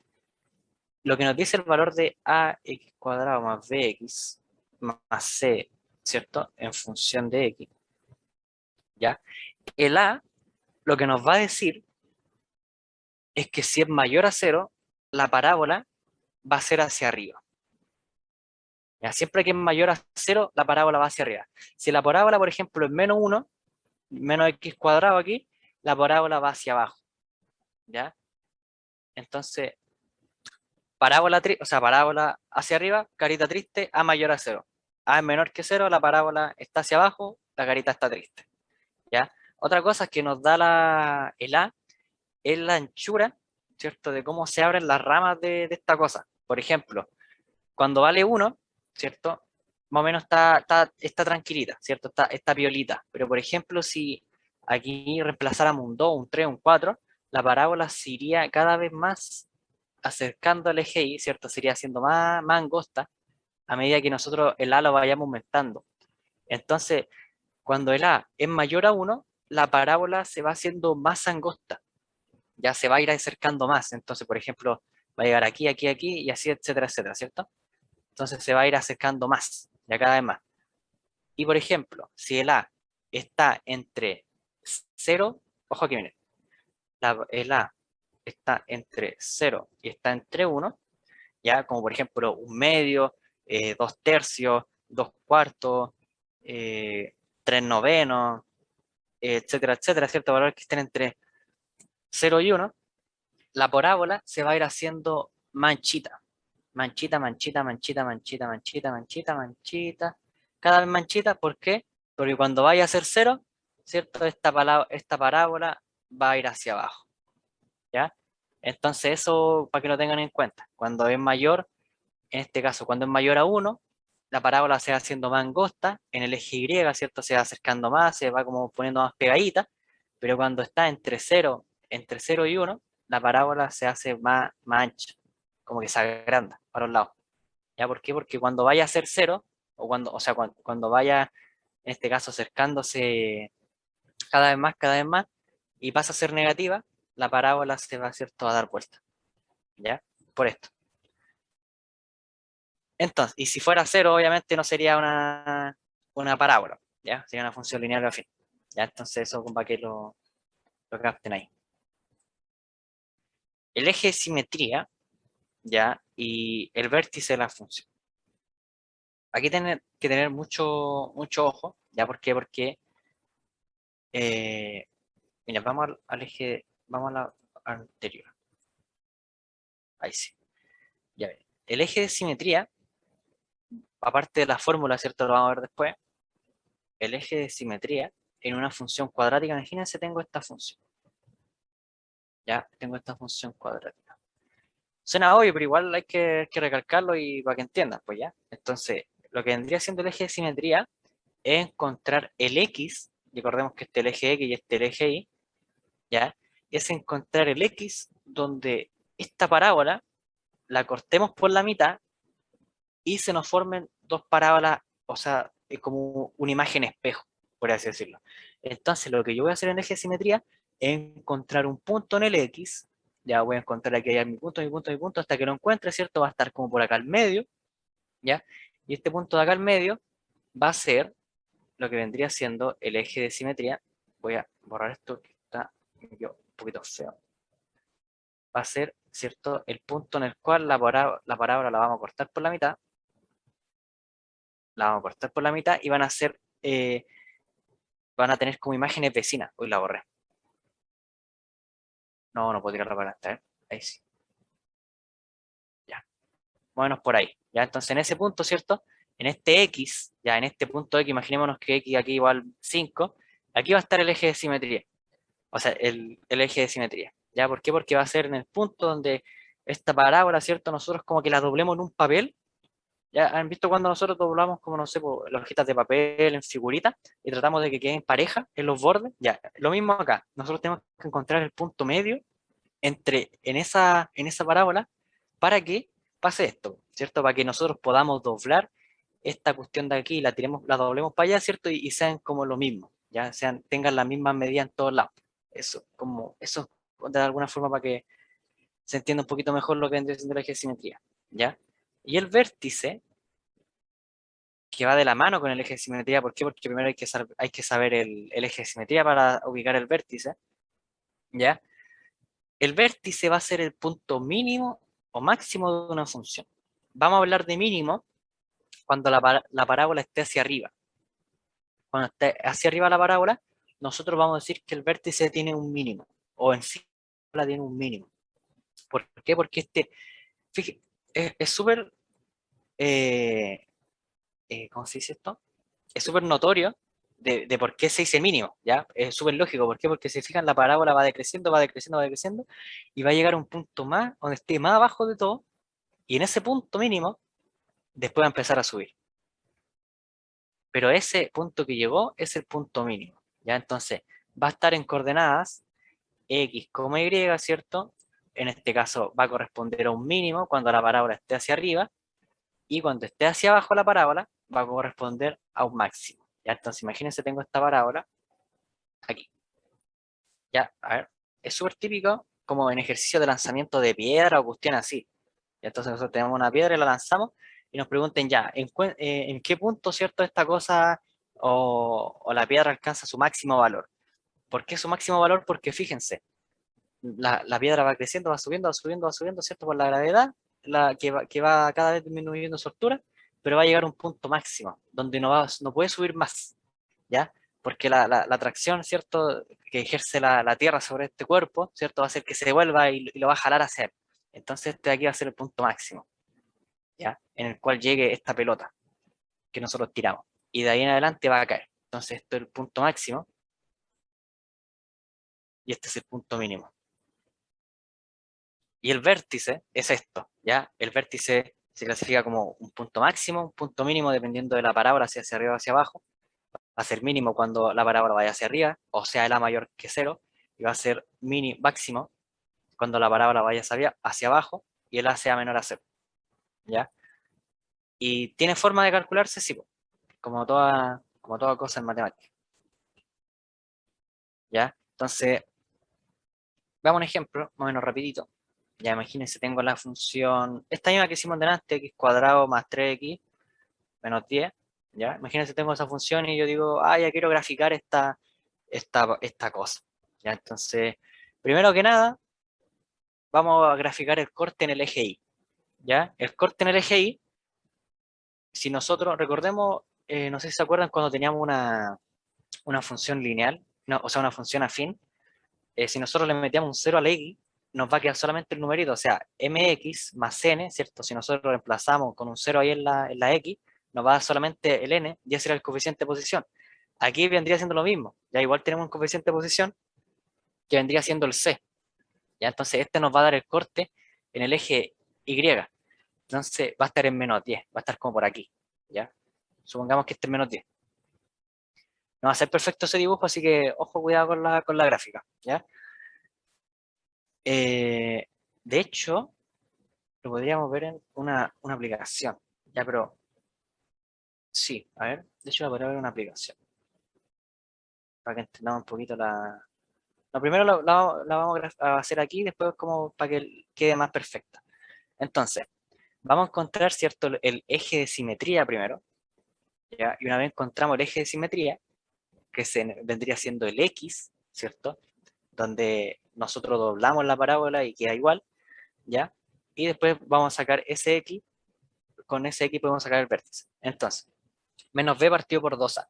lo que nos dice el valor de ax cuadrado más bx más c, ¿cierto? En función de x, ¿ya? El a lo que nos va a decir es que si es mayor a cero, la parábola va a ser hacia arriba. ¿Ya? Siempre que es mayor a cero, la parábola va hacia arriba. Si la parábola, por ejemplo, es menos 1, menos x cuadrado aquí, la parábola va hacia abajo. ¿Ya? Entonces, o sea, parábola hacia arriba, carita triste, a mayor a cero. A es menor que cero, la parábola está hacia abajo, la carita está triste. ¿Ya? Otra cosa que nos da el A es la anchura, ¿cierto? De cómo se abren las ramas de esta cosa. Por ejemplo, cuando vale 1, ¿cierto? Más o menos está tranquilita, ¿cierto? Está piolita. Pero, por ejemplo, si aquí reemplazáramos un 2, un 3, un 4, la parábola se iría cada vez más acercando al eje Y, ¿cierto? Se iría haciendo más angosta a medida que nosotros el A lo vayamos aumentando. Entonces, cuando el A es mayor a 1, la parábola se va haciendo más angosta, ya se va a ir acercando más. Entonces, por ejemplo, va a llegar aquí, aquí, aquí, y así, etcétera, etcétera, ¿cierto? Entonces se va a ir acercando más, ya cada vez más. Y por ejemplo, si el A está entre cero, ojo aquí viene, el A está entre cero y está entre uno, ya como por ejemplo un medio, 2 tercios, 2 cuartos, 3 novenos, etcétera, etcétera, cierto valor que estén entre cero y uno, la parábola se va a ir haciendo manchita, manchita, manchita, manchita, manchita, manchita, manchita, manchita, cada vez manchita. ¿Por qué? Porque cuando vaya a ser cero, ¿cierto? Esta parábola va a ir hacia abajo, ¿ya? Entonces eso para que lo tengan en cuenta. Cuando es mayor, en este caso, cuando es mayor a 1, la parábola se va haciendo más angosta, en el eje Y, ¿cierto? Se va acercando más, se va como poniendo más pegadita, pero cuando está entre cero y 1, la parábola se hace más ancha, como que se agranda para un lado. ¿Ya? ¿Por qué? Porque cuando vaya a ser cero, o sea, cuando vaya, en este caso, acercándose cada vez más, y pasa a ser negativa, la parábola se va, ¿cierto?, a dar vuelta. ¿Ya? Por esto. Entonces, y si fuera cero, obviamente no sería una parábola, ¿ya? Sería una función lineal al fin. ¿Ya? Entonces, eso para que lo capten ahí. El eje de simetría, ¿ya? Y el vértice de la función. Aquí tienen que tener mucho ojo, ¿ya? ¿Por qué? Porque, eh, mira, vamos al eje, vamos a la anterior. Ahí sí. Ya ven. El eje de simetría, aparte de la fórmula, ¿cierto? Lo vamos a ver después. El eje de simetría en una función cuadrática, imagínense, tengo esta función. Ya tengo esta función cuadrática. Suena obvio, pero igual hay que recalcarlo y para que entiendan, pues ya. Entonces, lo que vendría siendo el eje de simetría es encontrar el X, recordemos que este es el eje X y este es el eje Y, ¿ya? Es encontrar el X donde esta parábola la cortemos por la mitad y se nos formen dos parábolas, o sea, es como una imagen espejo, por así decirlo. Entonces, lo que yo voy a hacer en el eje de simetría es encontrar un punto en el X, ya voy a encontrar aquí mi punto, mi punto, mi punto, hasta que lo encuentre, ¿cierto? Va a estar como por acá al medio, ¿ya? Y este punto de acá al medio va a ser lo que vendría siendo el eje de simetría. Voy a borrar esto que está yo un poquito feo. Va a ser, ¿cierto? El punto en el cual la parábola la vamos a cortar por la mitad, la vamos a cortar por la mitad y van a tener como imágenes vecinas. Uy, la borré. No puedo tirarla para adelante, ¿eh? Ahí sí. Ya. Más o menos por ahí. Ya, entonces en ese punto, ¿cierto? En este X, ya en este punto X, imaginémonos que X aquí igual 5, aquí va a estar el eje de simetría. O sea, el eje de simetría. ¿Ya? ¿Por qué? Porque va a ser en el punto donde esta parábola, ¿cierto? Nosotros como que la doblemos en un papel. ¿Ya han visto cuando nosotros doblamos, como no sé, por las hojitas de papel en figuritas y tratamos de que queden pareja en los bordes? Ya, lo mismo acá. Nosotros tenemos que encontrar el punto medio en esa parábola para que pase esto, ¿cierto? Para que nosotros podamos doblar esta cuestión de aquí, la doblemos para allá, ¿cierto? Y sean como lo mismo, ya tengan la misma medida en todos lados. Eso de alguna forma para que se entienda un poquito mejor lo que vendría siendo la eje de simetría, ¿ya? Y el vértice, que va de la mano con el eje de simetría, ¿por qué? Porque primero hay que saber el eje de simetría para ubicar el vértice, ¿ya? El vértice va a ser el punto mínimo o máximo de una función. Vamos a hablar de mínimo cuando la parábola esté hacia arriba. Cuando esté hacia arriba la parábola, nosotros vamos a decir que el vértice tiene un mínimo, o en sí la tiene un mínimo. ¿Por qué? Porque fíjate, es súper, eh, ¿cómo se dice esto? Es súper notorio de por qué se dice mínimo, ¿ya? Es súper lógico, ¿por qué? Porque si se fijan, la parábola va decreciendo, va decreciendo, va decreciendo, y va a llegar a un punto más, donde esté más abajo de todo, y en ese punto mínimo, después va a empezar a subir. Pero ese punto que llegó es el punto mínimo, ¿ya? Entonces, va a estar en coordenadas X, Y, ¿cierto? En este caso va a corresponder a un mínimo cuando la parábola esté hacia arriba, y cuando esté hacia abajo la parábola va a corresponder a un máximo, ¿ya? Entonces, imagínense, tengo esta parábola aquí, ¿ya? A ver, es súper típico como en ejercicio de lanzamiento de piedra o cuestión así. Y entonces nosotros tenemos una piedra y la lanzamos y nos pregunten ya, ¿en qué punto, cierto, esta cosa o la piedra alcanza su máximo valor? ¿Por qué su máximo valor? Porque fíjense, la piedra va creciendo, va subiendo, va subiendo, va subiendo, ¿cierto? Por la gravedad, que va cada vez disminuyendo su altura, pero va a llegar a un punto máximo, donde no puede subir más, ¿ya? Porque la atracción, ¿cierto?, que ejerce la Tierra sobre este cuerpo, ¿cierto?, va a hacer que se devuelva y lo va a jalar hacia él. Entonces este de aquí va a ser el punto máximo, ¿ya? En el cual llegue esta pelota que nosotros tiramos. Y de ahí en adelante va a caer. Entonces esto es el punto máximo y este es el punto mínimo. Y el vértice es esto, ¿ya? El vértice se clasifica como un punto máximo, un punto mínimo, dependiendo de la parábola, si hacia arriba o hacia abajo. Va a ser mínimo cuando la parábola vaya hacia arriba, o sea, la mayor que cero, y va a ser máximo cuando la parábola vaya hacia abajo y el A sea menor a cero, ¿ya? Y tiene forma de calcularse, sí, como toda cosa en matemática, ¿ya? Entonces, veamos un ejemplo, más o menos rapidito. Ya imagínense, tengo la función, esta misma que hicimos delante, x cuadrado más 3x menos 10, ¿ya? Imagínense, tengo esa función y yo digo, ya quiero graficar esta cosa, ¿ya? Entonces, primero que nada, vamos a graficar el corte en el eje Y, ¿ya? El corte en el eje Y, si nosotros recordemos, no sé si se acuerdan cuando teníamos una función lineal, no, o sea, una función afín, si nosotros le metíamos un 0 a la X, nos va a quedar solamente el numerito, o sea, mx más n, ¿cierto? Si nosotros lo reemplazamos con un 0 ahí en la X, nos va a dar solamente el n, y ese era el coeficiente de posición. Aquí vendría siendo lo mismo, ya igual tenemos un coeficiente de posición que vendría siendo el c, ya entonces este nos va a dar el corte en el eje Y, entonces va a estar en -10, va a estar como por aquí, ¿ya? Supongamos que este es -10. No va a ser perfecto ese dibujo, así que ojo, cuidado con la gráfica, ¿ya? Eh, de hecho, lo podríamos ver en una aplicación, ¿ya? Pero sí, a ver, de hecho lo podría ver en una aplicación, para que entendamos un poquito la... No, primero la vamos a hacer aquí, después como para que quede más perfecta. Entonces, vamos a encontrar, ¿cierto?, el eje de simetría primero, ¿ya? Y una vez encontramos el eje de simetría, que vendría siendo el X, ¿cierto? Donde nosotros doblamos la parábola y queda igual, ¿ya? Y después vamos a sacar ese X, con ese X podemos sacar el vértice. Entonces, menos B partido por 2A.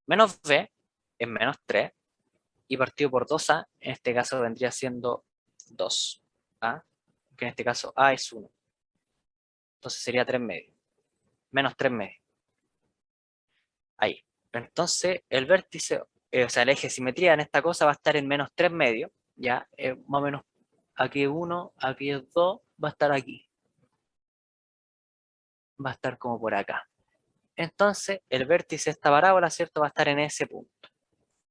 Menos B es -3, y partido por 2A, en este caso vendría siendo 2A, que en este caso A es 1. Entonces sería 3 medios. Menos 3 medios. Ahí. Entonces, el vértice, o sea, el eje de simetría en esta cosa va a estar en -3 medios, ya, más o menos aquí es 1, aquí es 2, va a estar aquí. Va a estar como por acá. Entonces, el vértice de esta parábola, ¿cierto? Va a estar en ese punto.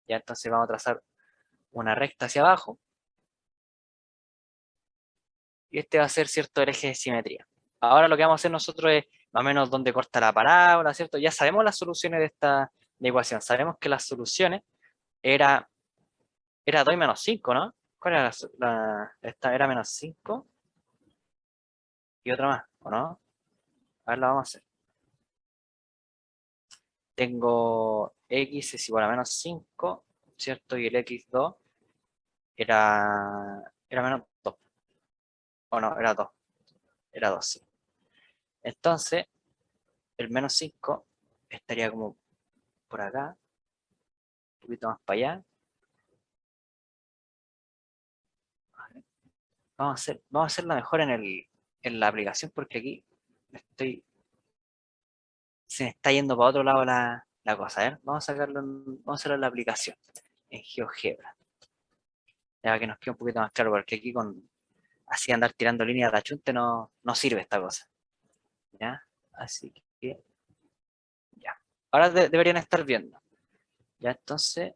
Ya, entonces vamos a trazar una recta hacia abajo. Y este va a ser, ¿cierto?, el eje de simetría. Ahora lo que vamos a hacer nosotros es más o menos dónde corta la parábola, ¿cierto? Ya sabemos las soluciones de esta ecuación. Sabemos que las soluciones era, era 2 y menos 5, ¿no? ¿Cuál era esta? Era menos 5 y otra más, ¿o no? A ver, la vamos a hacer. Tengo x es igual a menos 5, ¿cierto? Y el x2 era menos 2. O no, era 2. Era 2, sí. Entonces, el menos 5 estaría como por acá, un poquito más para allá. Vamos a hacerlo mejor en la aplicación porque aquí se me está yendo para otro lado la cosa. A ver, vamos a hacerlo en la aplicación, en GeoGebra. Ya que nos quede un poquito más claro, porque aquí así andar tirando líneas de achunte no sirve esta cosa. ¿Ya? Así que, ya. Ahora deberían estar viendo. Ya, entonces,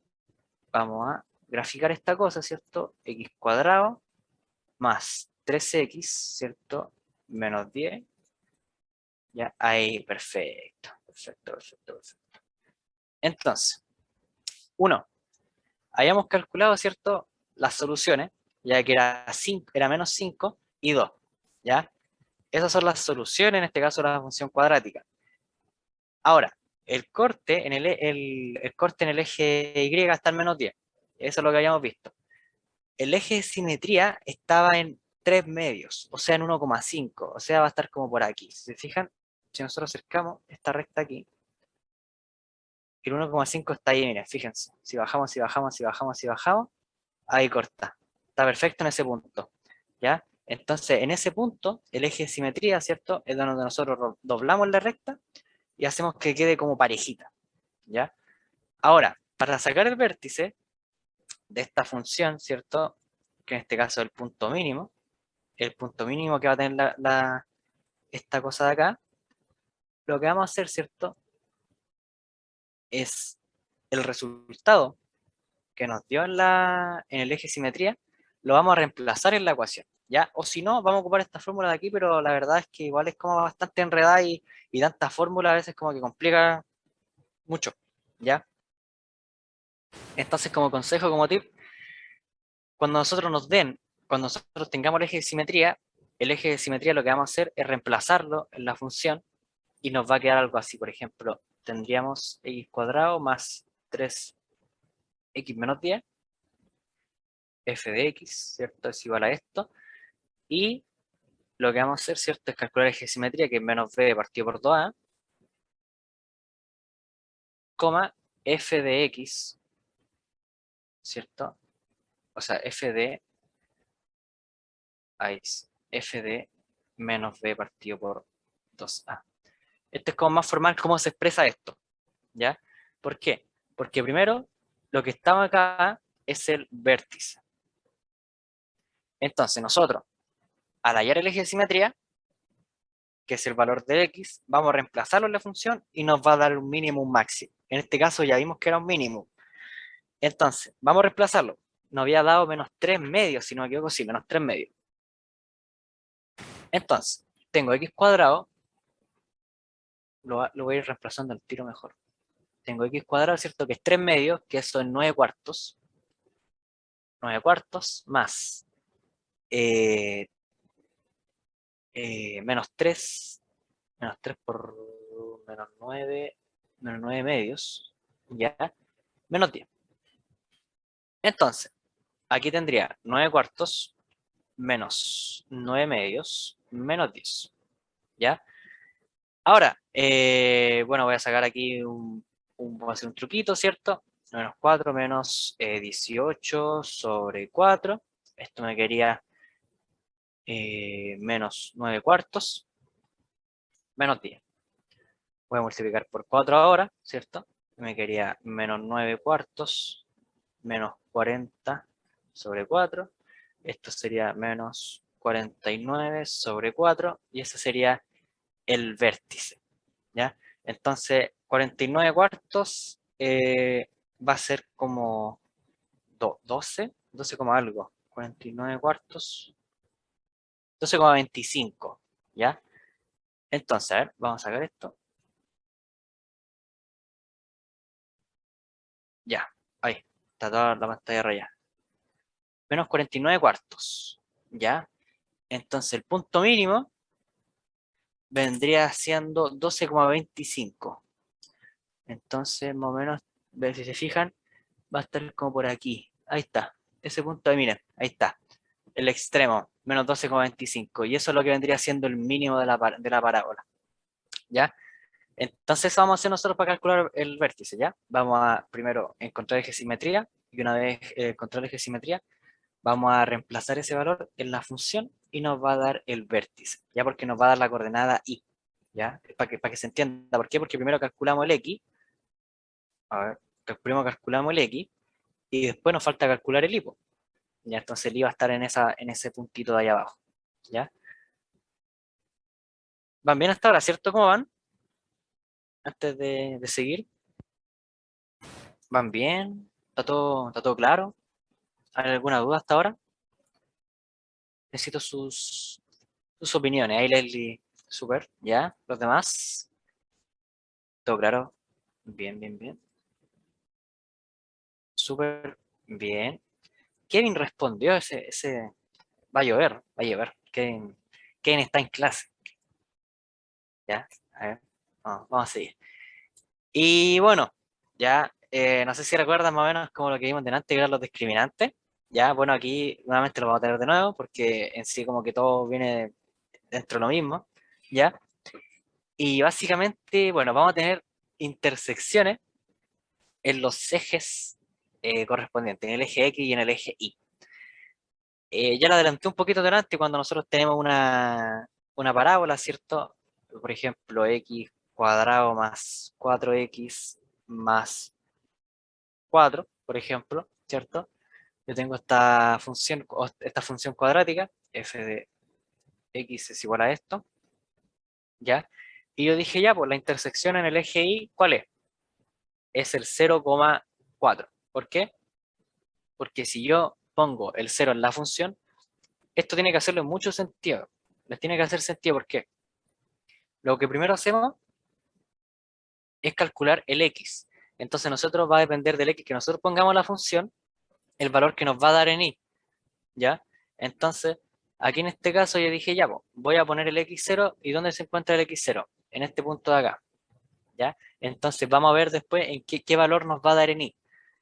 vamos a graficar esta cosa, ¿cierto? X cuadrado más 3x, ¿cierto? Menos 10. Ya, ahí, perfecto, perfecto, perfecto, perfecto. Entonces, uno, habíamos calculado, ¿cierto? Las soluciones, ya que era 5, era menos 5 y 2, ¿ya? Esas son las soluciones, en este caso la función cuadrática. Ahora, el corte en el eje Y está en menos 10. Eso es lo que habíamos visto. El eje de simetría estaba en 3 medios, o sea, en 1,5, o sea, va a estar como por aquí. Si se fijan, si nosotros acercamos esta recta aquí, el 1,5 está ahí, miren, fíjense. Si bajamos, si bajamos, si bajamos, si bajamos, ahí corta. Está perfecto en ese punto. ¿Ya? Entonces, en ese punto, el eje de simetría, ¿cierto? Es donde nosotros doblamos la recta y hacemos que quede como parejita. ¿Ya? Ahora, para sacar el vértice de esta función, ¿cierto? Que en este caso es el punto mínimo que va a tener esta cosa de acá, lo que vamos a hacer, ¿cierto? Es el resultado que nos dio en el eje simetría, lo vamos a reemplazar en la ecuación, ¿ya? O si no, vamos a ocupar esta fórmula de aquí, pero la verdad es que igual es como bastante enredada y tanta fórmula a veces como que complica mucho, ¿ya? Entonces, como consejo, como tip, cuando nosotros cuando nosotros tengamos el eje de simetría lo que vamos a hacer es reemplazarlo en la función y nos va a quedar algo así. Por ejemplo, tendríamos x cuadrado más 3x menos 10, f de x, ¿cierto? Es igual a esto. Y lo que vamos a hacer, ¿cierto? Es calcular el eje de simetría, que es menos b partido por 2a, coma f de x, ¿cierto? O sea, ahí es, f de menos b partido por 2a. Esto es como más formal cómo se expresa esto, ¿ya? ¿Por qué? Porque primero, lo que está acá es el vértice. Entonces, nosotros, al hallar el eje de simetría, que es el valor de x, vamos a reemplazarlo en la función y nos va a dar un mínimo, un máximo. En este caso ya vimos que era un mínimo. Entonces, vamos a reemplazarlo. Nos había dado menos 3 medios, si no me equivoco, sí, menos 3 medios. Entonces, tengo x cuadrado, lo voy a ir reemplazando al tiro mejor. Tengo x cuadrado, ¿cierto? Que es 3 medios, que eso es 9 cuartos. 9 cuartos más eh, menos 3 por menos 9 medios, ya, menos 10. Entonces, aquí tendría 9 cuartos menos 9 medios menos 10, ¿ya? Ahora, bueno, voy a sacar aquí voy a hacer un truquito, ¿cierto? Menos 4 menos 18 sobre 4. Esto me quería menos 9 cuartos menos 10. Voy a multiplicar por 4 ahora, ¿cierto? Me quería menos 9 cuartos menos 40 sobre 4. Esto sería menos 49 sobre 4, y ese sería el vértice, ¿ya? Entonces, 49 cuartos va a ser como 12 como algo. 49 cuartos, 12,25, ¿ya? Entonces, a ver, vamos a sacar esto. Ya, ahí, está toda la pantalla rayada. Menos 49 cuartos, ¿ya? Entonces, el punto mínimo vendría siendo 12,25. Entonces, más o menos, ver si se fijan, va a estar como por aquí. Ahí está. Ese punto ahí, miren, ahí está. El extremo, menos 12,25. Y eso es lo que vendría siendo el mínimo de la parábola. ¿Ya? Entonces, eso vamos a hacer nosotros para calcular el vértice. ¿Ya? Vamos a primero encontrar eje de simetría. Y una vez encontrar el eje de simetría, vamos a reemplazar ese valor en la función y nos va a dar el vértice. ¿Ya? Porque nos va a dar la coordenada y. ¿Ya? Para que se entienda. ¿Por qué? Porque primero calculamos el x. A ver, primero calculamos el x y después nos falta calcular el hipo. Ya, entonces el I va a estar en ese puntito de ahí abajo. ¿Ya? ¿Van bien hasta ahora, cierto? ¿Cómo van? Antes de seguir. ¿Van bien? Está todo claro? ¿Hay alguna duda hasta ahora? Necesito sus opiniones. Ahí Leslie, súper. ¿Ya? ¿Los demás? ¿Todo claro? Bien, bien, bien. Súper bien. Kevin respondió ese. Va a llover, va a llover. Kevin está en clase. ¿Ya? A ver, vamos a seguir. Y bueno, ya, no sé si recuerdan más o menos como lo que vimos delante, que eran los discriminantes. Ya, bueno, aquí nuevamente lo vamos a tener de nuevo, porque en sí como que todo viene dentro de lo mismo, ¿ya? Y básicamente, bueno, vamos a tener intersecciones en los ejes correspondientes, en el eje X y en el eje Y. Ya lo adelanté un poquito delante cuando nosotros tenemos una parábola, ¿cierto? Por ejemplo, x cuadrado más 4x más 4, por ejemplo, ¿cierto? Yo tengo esta función cuadrática, f de x es igual a esto, ¿ya? Y yo dije, ya, pues la intersección en el eje Y, ¿cuál es? Es el 0,4. ¿Por qué? Porque si yo pongo el 0 en la función, esto tiene que hacerlo en mucho sentido. Les tiene que hacer sentido, ¿por qué? Lo que primero hacemos es calcular el x. Entonces nosotros va a depender del x que nosotros pongamos en la función, el valor que nos va a dar en y, ¿ya? Entonces, aquí en este caso yo dije, ya, pues, voy a poner el x0, ¿y dónde se encuentra el x0? En este punto de acá, ¿ya? Entonces vamos a ver después en qué valor nos va a dar en y.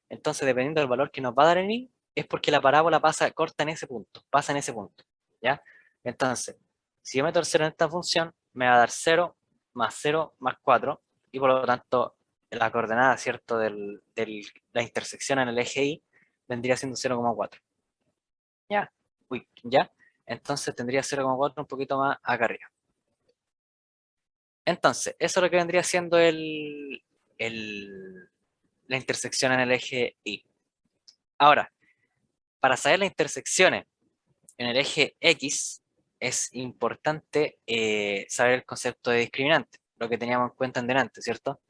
Entonces, dependiendo del valor que nos va a dar en y, es porque la parábola corta en ese punto, pasa en ese punto, ¿ya? Entonces, si yo meto el 0 en esta función, me va a dar 0 más 4, y por lo tanto, la coordenada, ¿cierto?, la intersección en el eje Y vendría siendo 0,4. ¿Ya? Uy, ¿ya? Entonces tendría 0,4 un poquito más acá arriba. Entonces, eso es lo que vendría siendo la intersección en el eje Y. Ahora, para saber las intersecciones en el eje X, es importante saber el concepto de discriminante, lo que teníamos en cuenta en delante, ¿cierto?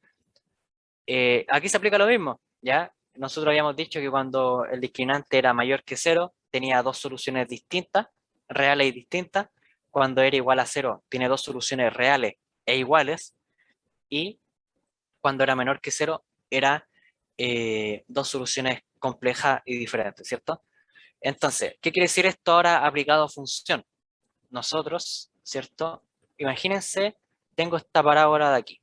Aquí se aplica lo mismo, ¿ya? Nosotros habíamos dicho que cuando el discriminante era mayor que 0, tenía dos soluciones distintas, reales y distintas. Cuando era igual a 0, tiene dos soluciones reales e iguales. Y cuando era menor que 0, era dos soluciones complejas y diferentes, ¿cierto? Entonces, ¿qué quiere decir esto ahora aplicado a función? Nosotros, ¿cierto? Imagínense, tengo esta parábola de aquí.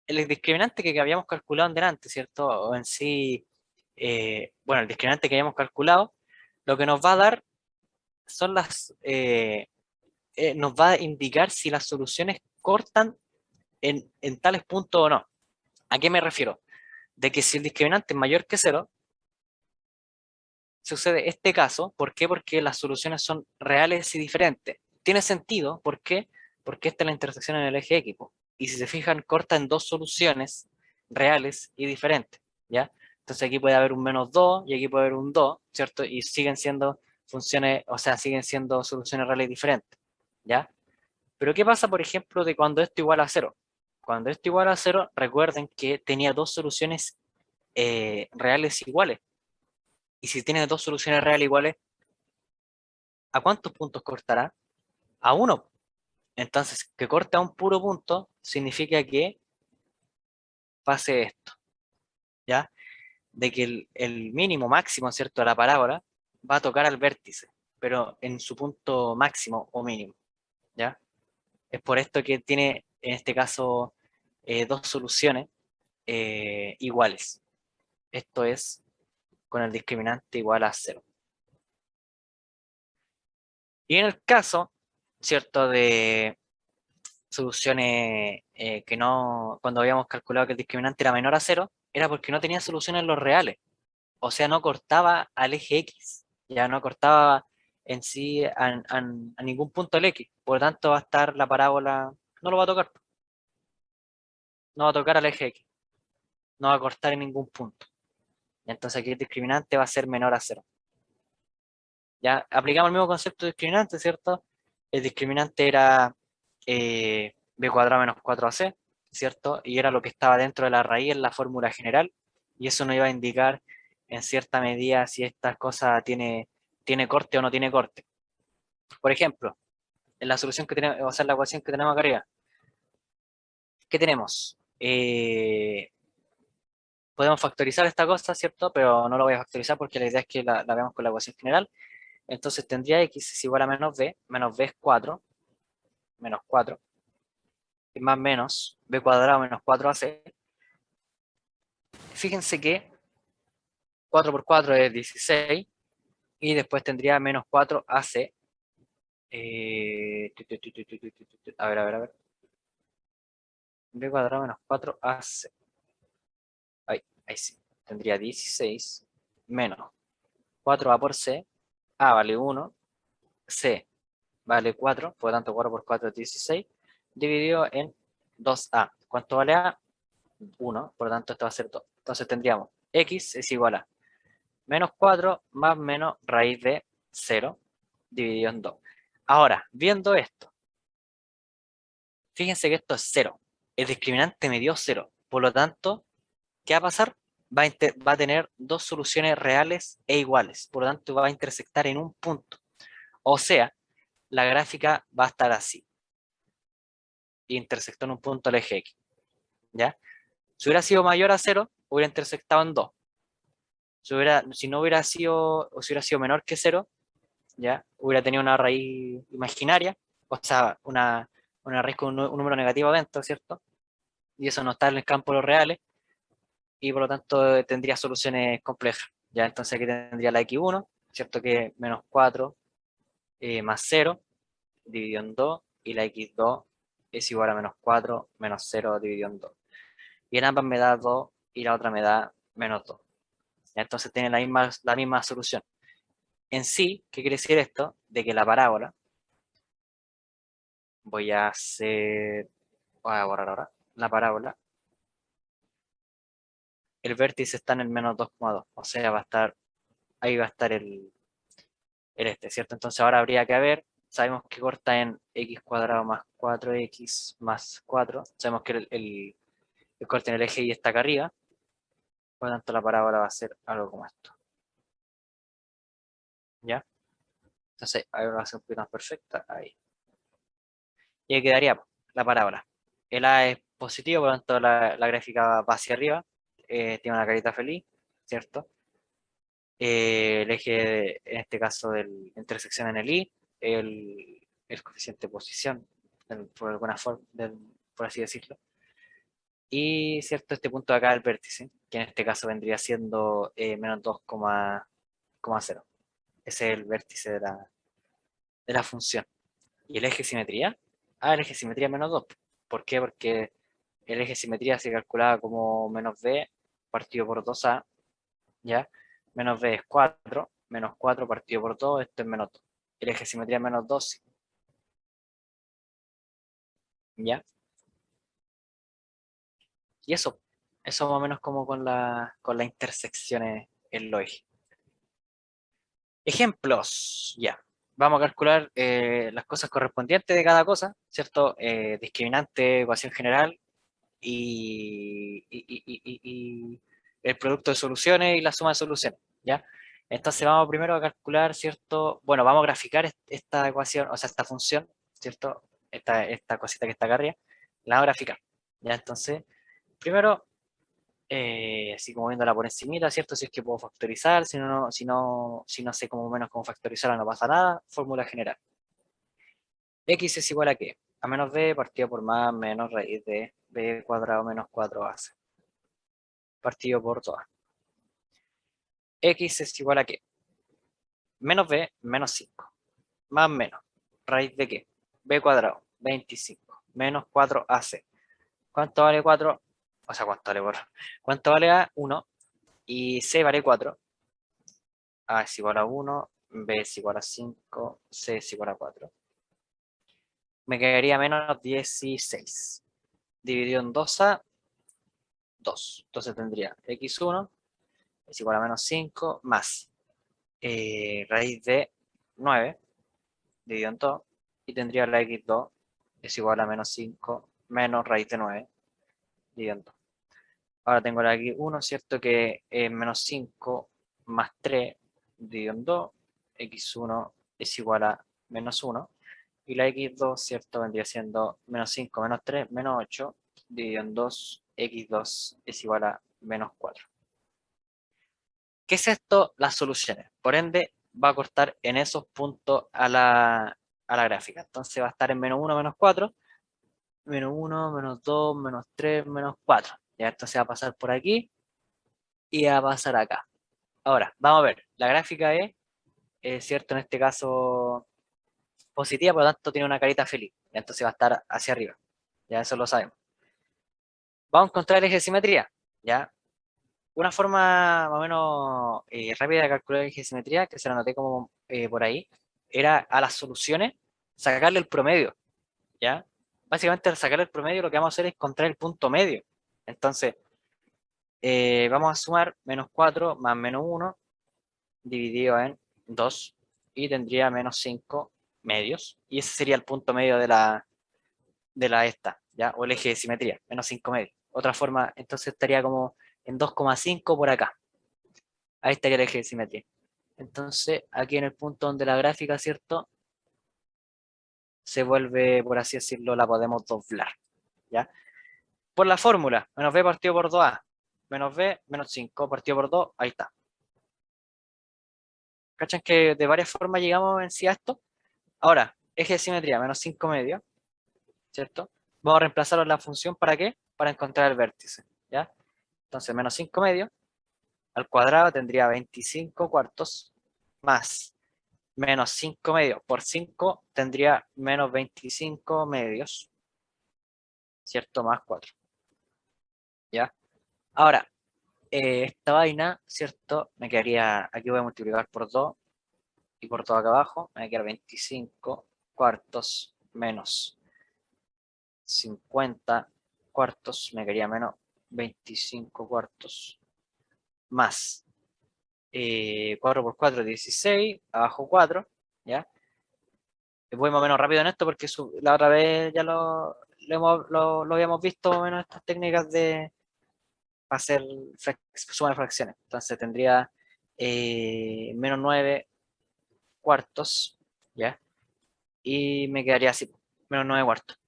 El discriminante que habíamos calculado en delante, ¿cierto? O en sí, bueno, el discriminante que habíamos calculado, lo que nos va a dar son nos va a indicar si las soluciones cortan en tales puntos o no. ¿A qué me refiero? De que si el discriminante es mayor que 0, sucede este caso. ¿Por qué? Porque las soluciones son reales y diferentes. Tiene sentido, ¿por qué? Porque esta es la intersección en el eje X. Y si se fijan, corta en dos soluciones reales y diferentes, ¿ya? Entonces aquí puede haber un -2 y aquí puede haber un 2, ¿cierto? Y siguen siendo funciones, o sea, siguen siendo soluciones reales diferentes, ¿ya? Pero ¿qué pasa, por ejemplo, de cuando esto igual a cero? Cuando esto igual a cero, recuerden que tenía dos soluciones reales iguales. Y si tiene dos soluciones reales iguales, ¿a cuántos puntos cortará? A uno. Entonces, que corte a un puro punto significa que pase esto, ¿ya? De que el mínimo máximo, ¿cierto?, de la parábola va a tocar al vértice, pero en su punto máximo o mínimo, ¿ya? Es por esto que tiene, en este caso, dos soluciones iguales. Esto es con el discriminante igual a cero. Y en el caso, ¿cierto?, de soluciones que no, cuando habíamos calculado que el discriminante era menor a cero, era porque no tenía soluciones en los reales. O sea, no cortaba al eje X, ya no cortaba en sí a ningún punto del X. Por lo tanto, va a estar la parábola, no lo va a tocar, no va a tocar al eje X, no va a cortar en ningún punto. Entonces aquí el discriminante va a ser menor a cero. Ya aplicamos el mismo concepto de discriminante, ¿cierto? El discriminante era b cuadrado menos 4ac, ¿cierto? Y era lo que estaba dentro de la raíz en la fórmula general, y eso nos iba a indicar en cierta medida si esta cosa tiene corte o no tiene corte. Por ejemplo, en la solución que tenemos, o sea, en la ecuación que tenemos acá arriba, ¿qué tenemos? Podemos factorizar esta cosa, ¿cierto? Pero no lo voy a factorizar porque la idea es que la veamos con la ecuación general. Entonces tendría x es igual a menos b es 4, menos 4, y más menos b cuadrado menos 4ac. Fíjense que 4 por 4 es 16, y después tendría menos 4ac. A ver. B cuadrado menos 4ac. Ahí sí. Tendría 16 menos 4a por c. A vale 1, c vale 4, por lo tanto 4 por 4 es 16, dividido en 2a. ¿Cuánto vale a? 1, por lo tanto esto va a ser 2. Entonces tendríamos x es igual a menos 4 más menos raíz de 0 dividido en 2. Ahora, viendo esto, fíjense que esto es 0. El discriminante me dio 0. Por lo tanto, ¿qué va a pasar? Va a tener dos soluciones reales e iguales. Por lo tanto, va a intersectar en un punto. O sea, la gráfica va a estar así. Intersectó en un punto el eje X. ¿Ya? Si hubiera sido mayor a 0, hubiera intersectado en 2. Si no hubiera sido, o si hubiera sido menor que 0, ¿ya? Hubiera tenido una raíz imaginaria, o sea, una raíz con un número negativo dentro, ¿cierto? Y eso no está en el campo de los reales, y por lo tanto tendría soluciones complejas, ¿ya? Entonces aquí tendría la x1, ¿cierto? Que menos 4 más 0 dividido en 2, y la x2 es igual a menos 4 menos 0 dividido en 2. Y en ambas me da 2 y la otra me da menos 2. ¿Ya? Entonces tiene la misma solución. En sí, ¿qué quiere decir esto? De que la parábola, voy a borrar ahora, la parábola, el vértice está en el menos 2,2, o sea, ahí va a estar el ¿cierto? Entonces ahora habría que ver, sabemos que corta en x cuadrado más 4x más 4, sabemos que el corte en el eje y está acá arriba, por lo tanto la parábola va a ser algo como esto, ¿ya? Entonces ahí va a ser un poquito más perfecta, ahí. Y ahí quedaría la parábola. El A es positivo, por lo tanto la gráfica va hacia arriba, tiene una carita feliz, ¿cierto? El eje, en este caso, de intersección en el I, el coeficiente de posición, por alguna forma, por así decirlo. Y, ¿cierto? Este punto de acá, el vértice, que en este caso vendría siendo menos 2,0. Ese es el vértice de la función. ¿Y el eje de simetría? El eje de simetría menos 2. ¿Por qué? Porque el eje de simetría se calculaba como menos b partido por 2a, ¿ya? Menos b es 4, menos 4 partido por 2, esto es menos 2. El eje de simetría es menos 2, ¿ya? Y eso más o menos como con las intersecciones en los ejes. Ejemplos, ya. Vamos a calcular las cosas correspondientes de cada cosa, ¿cierto? Discriminante, ecuación general y el producto de soluciones y la suma de soluciones, ¿ya? Entonces vamos primero a calcular, ¿cierto? Bueno, vamos a graficar esta ecuación, o sea, esta función, ¿cierto? Esta cosita que está acá arriba, la vamos a graficar, ¿ya? Entonces, primero, así como viéndola por encimita, ¿cierto? Si es que puedo factorizar, si no sé cómo menos cómo factorizarla, no pasa nada, fórmula general. X es igual a qué? A menos b partido por más menos raíz de b cuadrado menos 4ac partido por 2a. X es igual a qué? Menos b menos 5 más menos raíz de qué? B cuadrado 25 menos 4ac. ¿Cuánto vale 4? O sea, ¿cuánto vale 4? ¿Cuánto vale a? 1 y c vale 4. A es igual a 1, B es igual a 5, C es igual a 4. Me quedaría menos 16. Dividido en 2a, 2. Entonces tendría x1 es igual a menos 5 más raíz de 9 dividido en 2. Y tendría la x2 es igual a menos 5 menos raíz de 9 dividido en 2. Ahora tengo la x1, ¿cierto? Que es menos 5 más 3 dividido en 2. X1 es igual a menos 1. Y la x2, ¿cierto? Vendría siendo menos 5 menos 3 menos 8 dividido en 2. X2 es igual a menos 4. ¿Qué es esto? Las soluciones. Por ende, va a cortar en esos puntos a la gráfica. Entonces va a estar en menos 1, menos 4, menos 1, menos 2, menos 3, menos 4. Ya esto se va a pasar por aquí y va a pasar acá. Ahora, vamos a ver. La gráfica es cierto, en este caso positiva, por lo tanto tiene una carita feliz. Y entonces va a estar hacia arriba. Ya eso lo sabemos. Vamos a encontrar el eje de simetría. ¿Ya? Una forma más o menos rápida de calcular el eje de simetría, que se lo anoté como por ahí, era a las soluciones sacarle el promedio. ¿Ya? Básicamente al sacarle el promedio lo que vamos a hacer es encontrar el punto medio. Entonces, vamos a sumar menos 4 más menos 1 dividido en 2 y tendría menos 5 medios. Y ese sería el punto medio de la esta, ¿ya? O el eje de simetría, menos 5 medios. Otra forma, entonces estaría como en 2,5 por acá. Ahí estaría el eje de simetría. Entonces, aquí en el punto donde la gráfica, ¿cierto? Se vuelve, por así decirlo, la podemos doblar, ¿ya? Por la fórmula, menos b partido por 2a, menos b, menos 5 partido por 2, ahí está. ¿Cachan que de varias formas llegamos en sí a esto? Ahora, eje de simetría, menos 5 medios, ¿cierto? Vamos a reemplazarlo en la función, ¿para qué? Para encontrar el vértice, ¿ya? Entonces, menos 5 medios al cuadrado tendría 25 cuartos más menos 5 medios por 5 tendría menos 25 medios, ¿cierto? Más 4, ¿ya? Ahora, esta vaina, ¿cierto? Me quedaría, aquí voy a multiplicar por 2 y por todo acá abajo, me va a quedar 25 cuartos menos 50 cuartos, me quedaría menos 25 cuartos más 4 por 4, 16, abajo 4, ¿ya? Voy más o menos rápido en esto porque la otra vez ya lo habíamos visto más o menos estas técnicas de hacer suma de fracciones. Entonces tendría menos 9 cuartos, ¿ya? Y me quedaría así, menos 9 cuartos,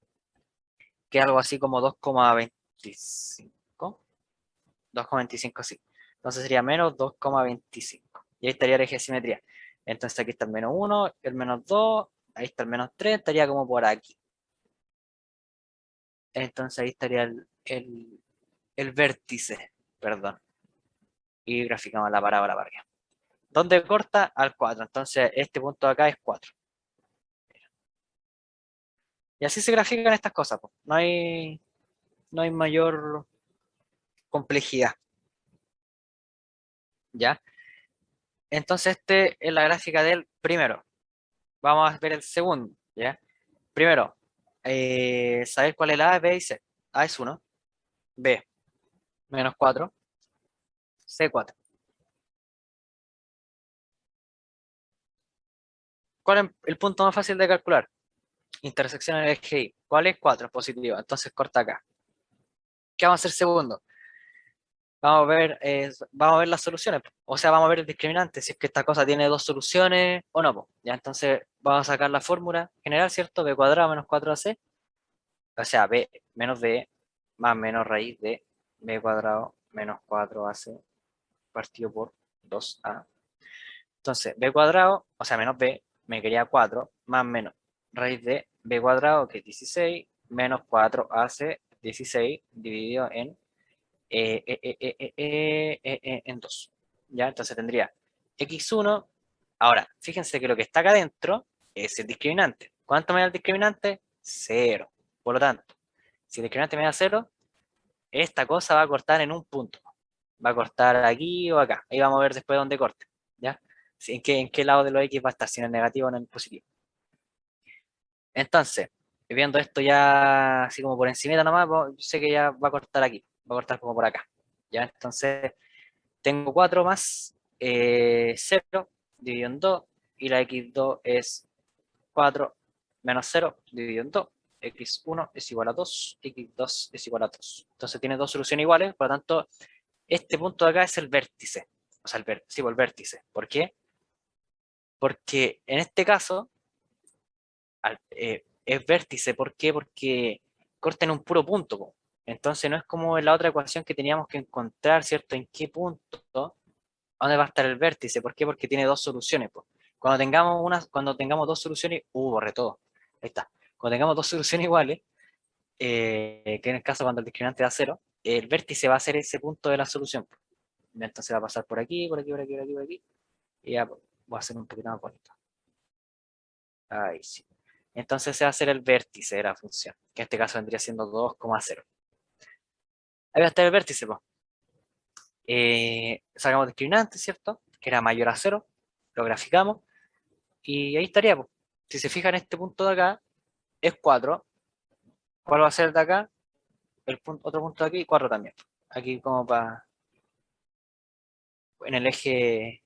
que es algo así como 2,25. 2,25, sí. Entonces sería menos 2,25. Y ahí estaría el eje de simetría. Entonces aquí está el menos 1, el menos 2, ahí está el menos 3, estaría como por aquí. Entonces ahí estaría el vértice, perdón. Y graficamos la parábola para arriba. ¿Dónde corta? Al 4. Entonces este punto de acá es 4. Y así se grafican estas cosas, pues. No hay mayor complejidad, ¿ya? Entonces este es la gráfica del primero. Vamos a ver el segundo, ¿ya? Primero, saber cuál es la A, B y C. A es 1, B, menos 4, C 4. ¿Cuál es el punto más fácil de calcular? Intersección en el eje Y. ¿Cuál es? 4, es positivo. Entonces corta acá. ¿Qué vamos a hacer segundo? Vamos a ver las soluciones. O sea, vamos a ver el discriminante, si es que esta cosa tiene dos soluciones o no, po. Ya, entonces vamos a sacar la fórmula general, ¿cierto? B cuadrado menos 4AC. O sea, B menos B más menos raíz de B cuadrado menos 4AC partido por 2A. Entonces, B cuadrado, o sea, menos B, me quería 4, más menos raíz de B cuadrado, que es 16, menos 4 hace 16 dividido en 2. ¿Ya? Entonces tendría x1. Ahora, fíjense que lo que está acá adentro es el discriminante. ¿Cuánto me da el discriminante? 0. Por lo tanto, si el discriminante me da 0, esta cosa va a cortar en un punto. Va a cortar aquí o acá. Ahí vamos a ver después dónde corte. ¿Ya? ¿En qué lado de los X va a estar? Si en el negativo o en el positivo. Entonces, viendo esto ya así como por encima nomás, yo sé que ya va a cortar aquí. Va a cortar como por acá. ¿Ya? Entonces, tengo 4 más 0 dividido en 2. Y la x2 es 4 menos 0 dividido en 2. X1 es igual a 2, X2 es igual a 2. Entonces tiene dos soluciones iguales, por lo tanto, este punto de acá es el vértice. O sea, sí, el vértice. ¿Por qué? Porque en este caso es vértice. ¿Por qué? Porque corta en un puro punto, po. Entonces no es como en la otra ecuación que teníamos que encontrar, ¿cierto? En qué punto, dónde va a estar el vértice. ¿Por qué? Porque tiene dos soluciones, po. Cuando tengamos dos soluciones, borré todo. Ahí está. Cuando tengamos dos soluciones iguales, que en el caso cuando el discriminante da cero, el vértice va a ser ese punto de la solución, po. Entonces va a pasar por aquí, por aquí, por aquí, por aquí, por aquí. Y ya voy a hacer un poquito más bonito. Ahí sí. Entonces se va a hacer el vértice de la función, que en este caso vendría siendo 2,0. Ahí va a estar el vértice, pues. Sacamos discriminante, ¿cierto? Que era mayor a 0. Lo graficamos. Y ahí estaría, pues. Si se fijan, este punto de acá es 4. ¿Cuál va a ser el de acá? Otro punto de aquí, 4 también. Aquí como para... En el eje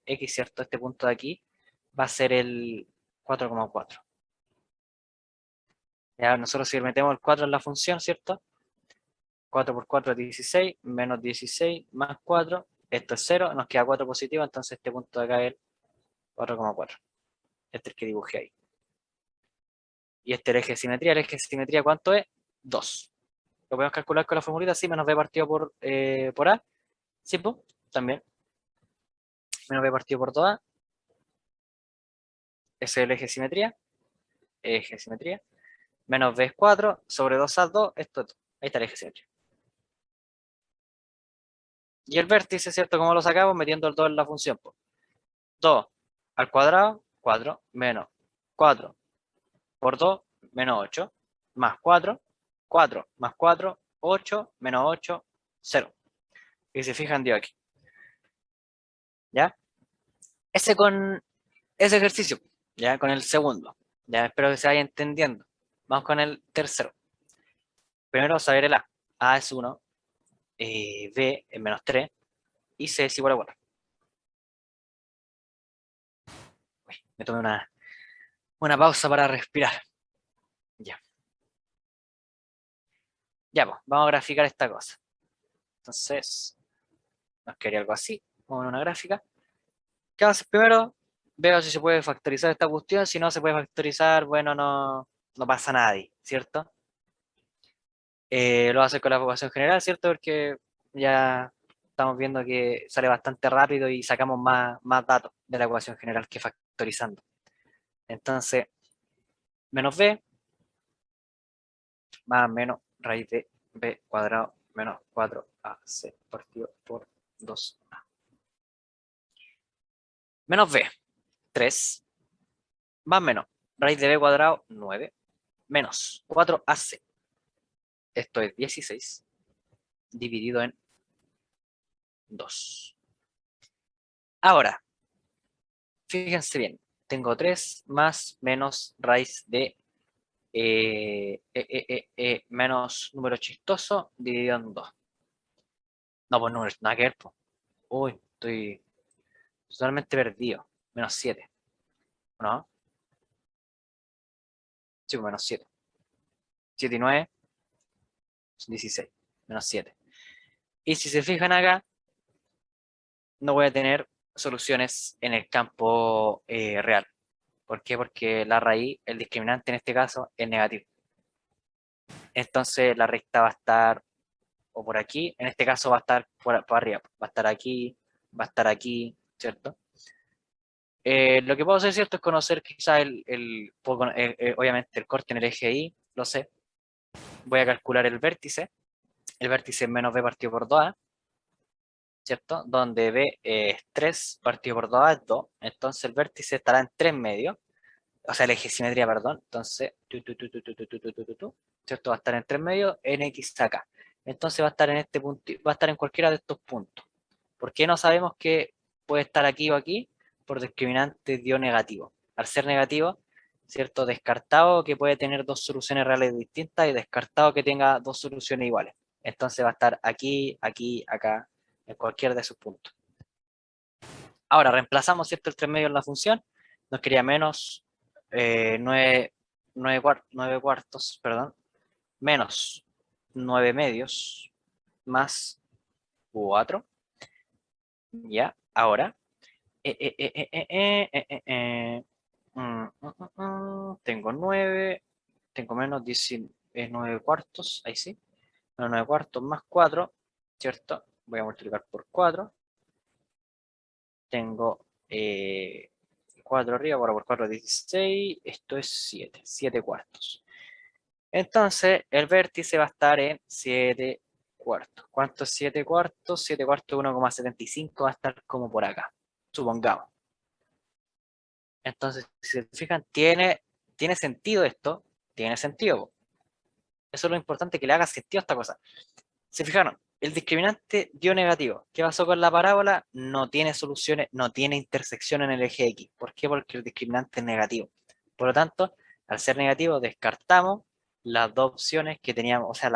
X, ¿cierto? Este punto de aquí va a ser el 4,4. Ya nosotros si metemos el 4 en la función, ¿cierto? 4 por 4 es 16, menos 16 más 4, esto es 0, nos queda 4 positivo, entonces este punto de acá es 4,4. Este es el que dibujé ahí. Y este es el eje de simetría ¿cuánto es? 2. Lo podemos calcular con la formulita, sí, menos b partido por a, sí, pues, también. Menos b partido por 2a, ese es el eje de simetría, menos b es 4, sobre 2a 2, esto es 2. Ahí está el eje de simetría. Y el vértice, ¿cierto? ¿Cómo lo sacamos? Metiendo el 2 en la función, pues. 2 al cuadrado, 4, menos 4 por 2, menos 8, más 4, 4 más 4, 8, menos 8, 0. Y se fijan, dio aquí. ¿Ya? Ese con ese ejercicio, ya con el segundo. Ya espero que se vaya entendiendo. Vamos con el tercero. Primero saber el A. A es 1, B es menos 3 y C es igual a 4. Me tomé una pausa para respirar. Ya. Ya, pues, vamos a graficar esta cosa. Entonces, nos quedaría algo así. Vamos a una gráfica. ¿Qué vamos a hacer primero? Veo si se puede factorizar esta cuestión. Si no se puede factorizar, bueno, no pasa nada ahí, ¿cierto? Lo voy a hacer con la ecuación general, ¿cierto? Porque ya estamos viendo que sale bastante rápido y sacamos más datos de la ecuación general que factorizando. Entonces, menos b más menos raíz de b cuadrado menos 4ac partido por 2a. Menos b, 3, más menos raíz de b cuadrado, 9, menos 4ac. Esto es 16 dividido en 2. Ahora, fíjense bien, tengo 3 más menos raíz de menos número chistoso dividido en 2. No, pues nada que ver, pues. Uy, estoy totalmente perdido. Menos 7. ¿no? Sí, pues, menos 7. 7 y 9 son 16, menos 7. Y si se fijan acá, no voy a tener soluciones en el campo real. ¿Por qué? Porque la raíz, el discriminante en este caso, es negativo. Entonces la recta va a estar o por aquí, en este caso va a estar por arriba, va a estar aquí, va a estar aquí, ¿cierto? Lo que puedo hacer, ¿cierto? Es conocer quizá obviamente el corte en el eje Y, lo sé. Voy a calcular el vértice menos B partido por 2A, ¿cierto? Donde B es 3 partido por 2A es 2, entonces el vértice estará en 3 medios, o sea, el eje de simetría, perdón, entonces, ¿cierto? Va a estar en 3 medios en X acá. Entonces va a estar en este punto, va a estar en cualquiera de estos puntos. ¿Por qué no sabemos que puede estar aquí o aquí? Por discriminante dio negativo. Al ser negativo, ¿cierto? Descartado que puede tener dos soluciones reales distintas y descartado que tenga dos soluciones iguales. Entonces va a estar aquí, aquí, acá, en cualquiera de sus puntos. Ahora reemplazamos, ¿cierto? El 3 medios en la función. Nos quería menos 9 cuartos, perdón, menos 9 medios más 4. Ya, ahora tengo 9, tengo menos 19 cuartos, ahí sí. Menos 9 cuartos más 4, ¿cierto? Voy a multiplicar por 4. Tengo 4 arriba, ahora por 4 16. Esto es 7, 7 cuartos. Entonces, el vértice va a estar en 7 cuartos. ¿Cuánto es 7 cuartos? 7 cuartos, 1,75 va a estar como por acá, supongamos. Entonces, si se fijan, tiene sentido esto, tiene sentido. Eso es lo importante, que le haga sentido a esta cosa. Se fijaron, el discriminante dio negativo. ¿Qué pasó con la parábola? No tiene soluciones, no tiene intersección en el eje X. ¿Por qué? Porque el discriminante es negativo. Por lo tanto, al ser negativo, descartamos las dos opciones que teníamos, o sea,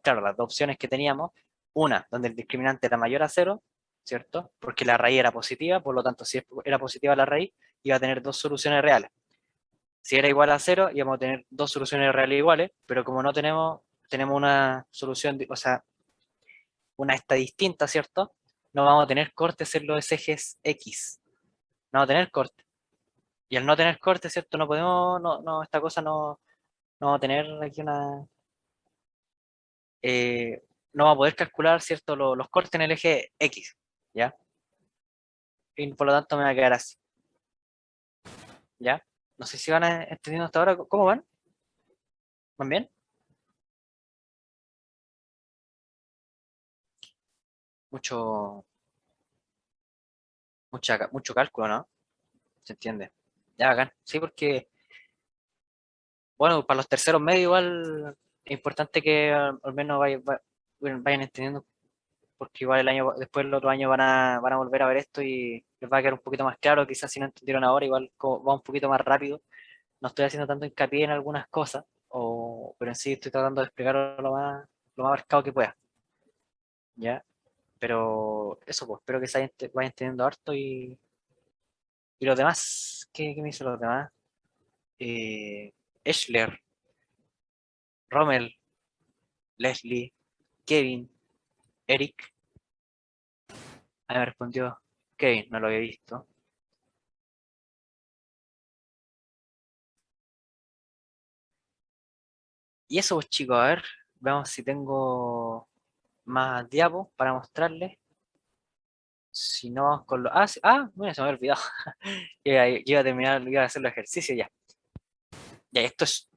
claro, las dos opciones que teníamos, una donde el discriminante era mayor a cero, ¿cierto? Porque la raíz era positiva, por lo tanto, si era positiva la raíz, iba a tener dos soluciones reales. Si era igual a cero, íbamos a tener dos soluciones reales iguales, pero como no tenemos una solución, o sea, una esta distinta, ¿cierto? No vamos a tener cortes en los ejes X. No vamos a tener cortes. Y al no tener cortes, ¿cierto? No podemos, esta cosa no va a tener aquí eh, no va a poder calcular, ¿cierto? Los cortes en el eje X, ¿ya? Y por lo tanto me va a quedar así, ¿ya? No sé si van entendiendo hasta ahora. ¿Cómo van? ¿Van bien? Mucho, mucho cálculo, ¿no? ¿Se entiende? Ya, bacán. Sí, porque, bueno, para los terceros medios igual es importante que al menos vayan entendiendo, porque igual después el otro año van a volver a ver esto y les va a quedar un poquito más claro. Quizás si no entendieron ahora, igual va un poquito más rápido. No estoy haciendo tanto hincapié en algunas cosas, pero en sí estoy tratando de explicarlo lo más abarcado que pueda, ¿ya? Pero eso, pues, espero que vayan entendiendo harto y los demás, ¿qué me dicen los demás? Eh, Eschler, Rommel, Leslie, Kevin, Eric. Ahí me respondió Kevin, no lo había visto. Y eso, pues chicos, a ver, veamos si tengo más diapos para mostrarles. Si no, vamos con los... Ah, mira, se me había olvidado. Iba a terminar, iba a hacer los ejercicios ya. Ya, esto es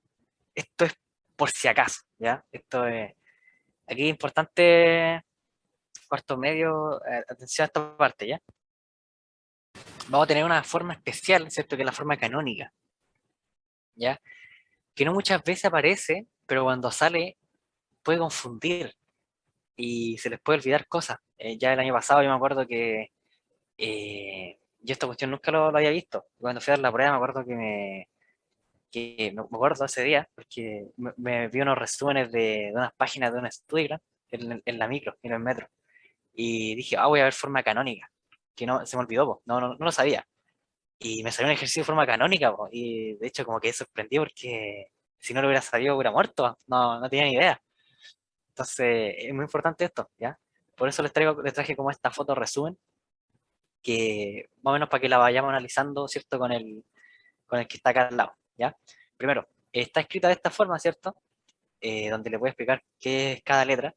por si acaso, ¿ya? Aquí es importante, cuarto medio, atención a esta parte, ¿ya? Vamos a tener una forma especial, ¿cierto? Que es la forma canónica, ¿ya? Que no muchas veces aparece, pero cuando sale puede confundir y se les puede olvidar cosas. Ya el año pasado yo me acuerdo que yo esta cuestión nunca lo había visto. Cuando fui a dar la prueba me acuerdo me acuerdo ese día, porque me vi unos resúmenes de unas páginas de un estudio en la micro, en el metro, y dije, voy a ver forma canónica, que no, se me olvidó, po. No lo sabía. Y me salió un ejercicio de forma canónica, po, y de hecho como que sorprendí porque si no lo hubiera sabido hubiera muerto, no tenía ni idea. Entonces es muy importante esto, ¿ya? Por eso les traje como esta foto resumen, que más o menos para que la vayamos analizando, ¿cierto? Con el que está acá al lado, ¿ya? Primero, está escrita de esta forma, ¿cierto? Donde le voy a explicar qué es cada letra.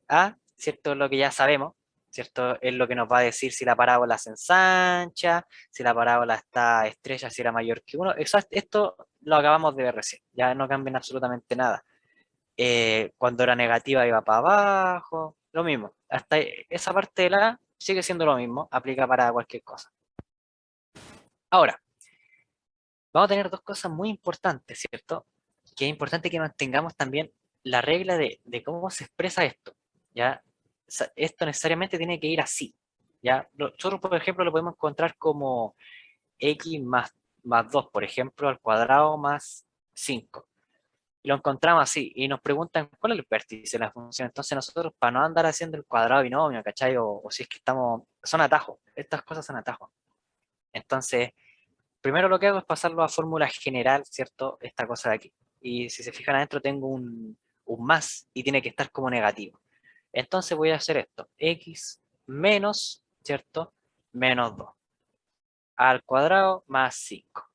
A, ¿cierto? Lo que ya sabemos, ¿cierto? Es lo que nos va a decir si la parábola se ensancha, si la parábola está estrecha, si era mayor que uno. Esto lo acabamos de ver recién, ya no cambian absolutamente nada. Cuando era negativa iba para abajo, lo mismo. Hasta esa parte de la A sigue siendo lo mismo, aplica para cualquier cosa. Ahora, vamos a tener dos cosas muy importantes, ¿cierto? Que es importante que mantengamos también la regla de cómo se expresa esto, ¿ya? Esto necesariamente tiene que ir así, ¿ya? Nosotros, por ejemplo, lo podemos encontrar como x más 2, por ejemplo, al cuadrado más 5. Y lo encontramos así, y nos preguntan cuál es el vértice de la función. Entonces nosotros, para no andar haciendo el cuadrado binomio, ¿cachai? O si es que estamos, son atajos, estas cosas son atajos. Entonces, primero lo que hago es pasarlo a fórmula general, ¿cierto? Esta cosa de aquí. Y si se fijan adentro tengo un más y tiene que estar como negativo. Entonces voy a hacer esto. X menos, ¿cierto? Menos 2 al cuadrado más 5.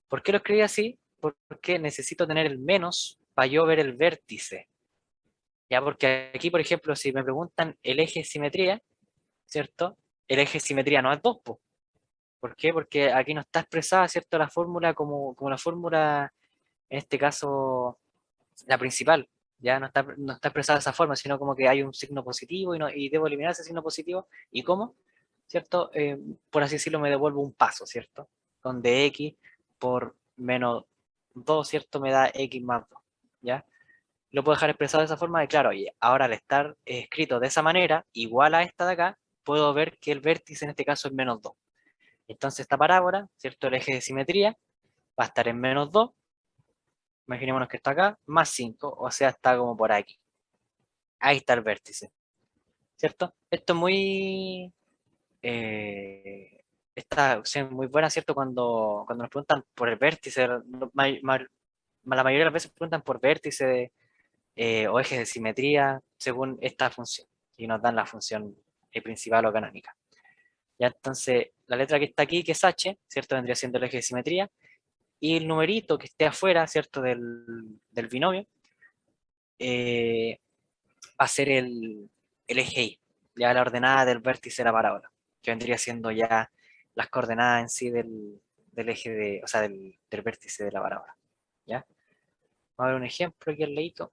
¿Por qué lo escribí así? Porque necesito tener el menos para yo ver el vértice. Ya, porque aquí, por ejemplo, si me preguntan el eje de simetría, ¿cierto? El eje de simetría no es 2, po. ¿Por qué? Porque aquí no está expresada, ¿cierto? La fórmula como la fórmula, en este caso, la principal. Ya no está expresada de esa forma, sino como que hay un signo positivo y debo eliminar ese signo positivo. ¿Y cómo? ¿Cierto? Por así decirlo, me devuelvo un paso, ¿cierto? Donde x por menos 2, ¿cierto? Me da x más 2, ¿ya? Lo puedo dejar expresado de esa forma y claro, y ahora al estar escrito de esa manera, igual a esta de acá, puedo ver que el vértice en este caso es menos 2. Entonces esta parábola, ¿cierto? El eje de simetría va a estar en menos 2, imaginémonos que está acá, más 5, o sea, está como por aquí. Ahí está el vértice, ¿cierto? Esto es muy... esta opción es muy buena, ¿cierto? Cuando nos preguntan por el vértice, la mayoría de las veces preguntan por vértice o ejes de simetría según esta función, y nos dan la función principal o canónica. Ya entonces, la letra que está aquí, que es H, ¿cierto? Vendría siendo el eje de simetría, y el numerito que esté afuera, ¿cierto? Del binomio, eh, va a ser el eje Y, ya la ordenada del vértice de la parábola, que vendría siendo ya las coordenadas en sí del eje o sea, del vértice de la parábola, ¿ya? Vamos a ver un ejemplo aquí al leíto,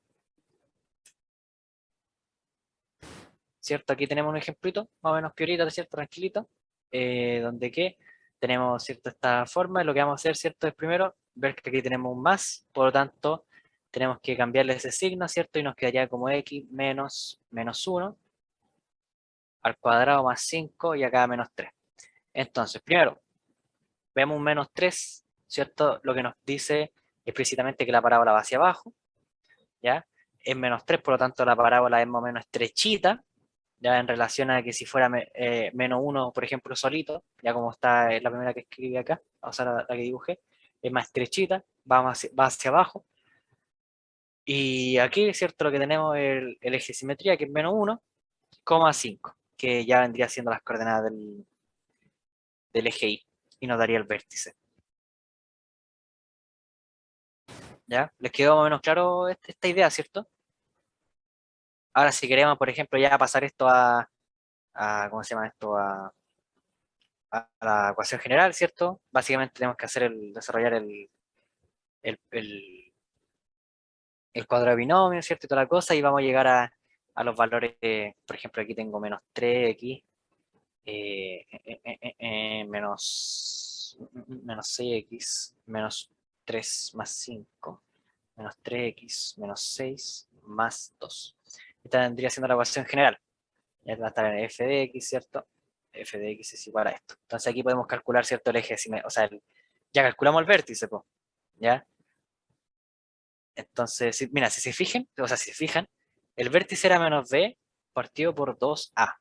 ¿cierto? Aquí tenemos un ejemplito, más o menos piorito, ¿cierto? Tranquilito, donde que tenemos, ¿cierto? Esta forma, y lo que vamos a hacer, ¿cierto? Es primero ver que aquí tenemos un más, por lo tanto, tenemos que cambiarle ese signo, ¿cierto? Y nos quedaría como x menos 1 al cuadrado más 5 y acá menos 3. Entonces, primero, vemos un menos 3, ¿cierto? Lo que nos dice explícitamente que la parábola va hacia abajo, ¿ya? Es menos 3, por lo tanto la parábola es más o menos estrechita, ya en relación a que si fuera menos 1, por ejemplo, solito, ya como está la primera que escribí acá, o sea, la que dibujé, es más estrechita, va hacia abajo. Y aquí, ¿cierto? Lo que tenemos es el eje de simetría, que es menos 1,5, que ya vendría siendo las coordenadas del eje y nos daría el vértice. ¿Ya? ¿Les quedó más o menos claro esta idea, cierto? Ahora, si queremos, por ejemplo, ya pasar esto ¿cómo se llama esto? A la ecuación general, ¿cierto? Básicamente tenemos que desarrollar el, el cuadro de binomio, ¿cierto? Y toda la cosa, y vamos a llegar a los valores, por ejemplo, aquí tengo menos 3x, menos 6x, menos 3 más 5, menos 3x, menos 6 más 2. Esta vendría siendo la ecuación general. Ya va a estar en f de x, ¿cierto? F de x es igual a esto. Entonces aquí podemos calcular, ¿cierto? El eje, o sea, ya calculamos el vértice, pues, ¿ya? Entonces, mira, si se fijan, o sea, si se fijan, el vértice era menos b partido por 2a.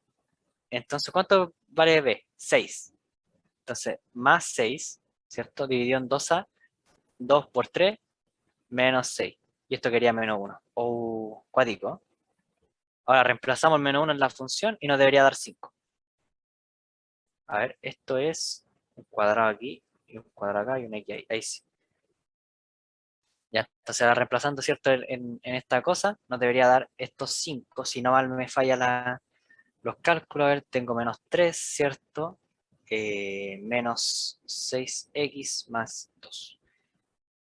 Entonces, ¿cuánto vale b? 6. Entonces, más 6 ¿cierto? Dividido en 2a, 2 por 3, menos 6. Y esto quería menos 1. Oh, cuático. Ahora reemplazamos el menos 1 en la función y nos debería dar 5. A ver, esto es un cuadrado aquí, y un cuadrado acá y un x ahí. Ahí sí. Ya, entonces ahora reemplazando, ¿cierto? En esta cosa, nos debería dar estos 5. Si no mal me falla los cálculos, a ver, tengo menos 3, ¿cierto? Menos 6x más 2.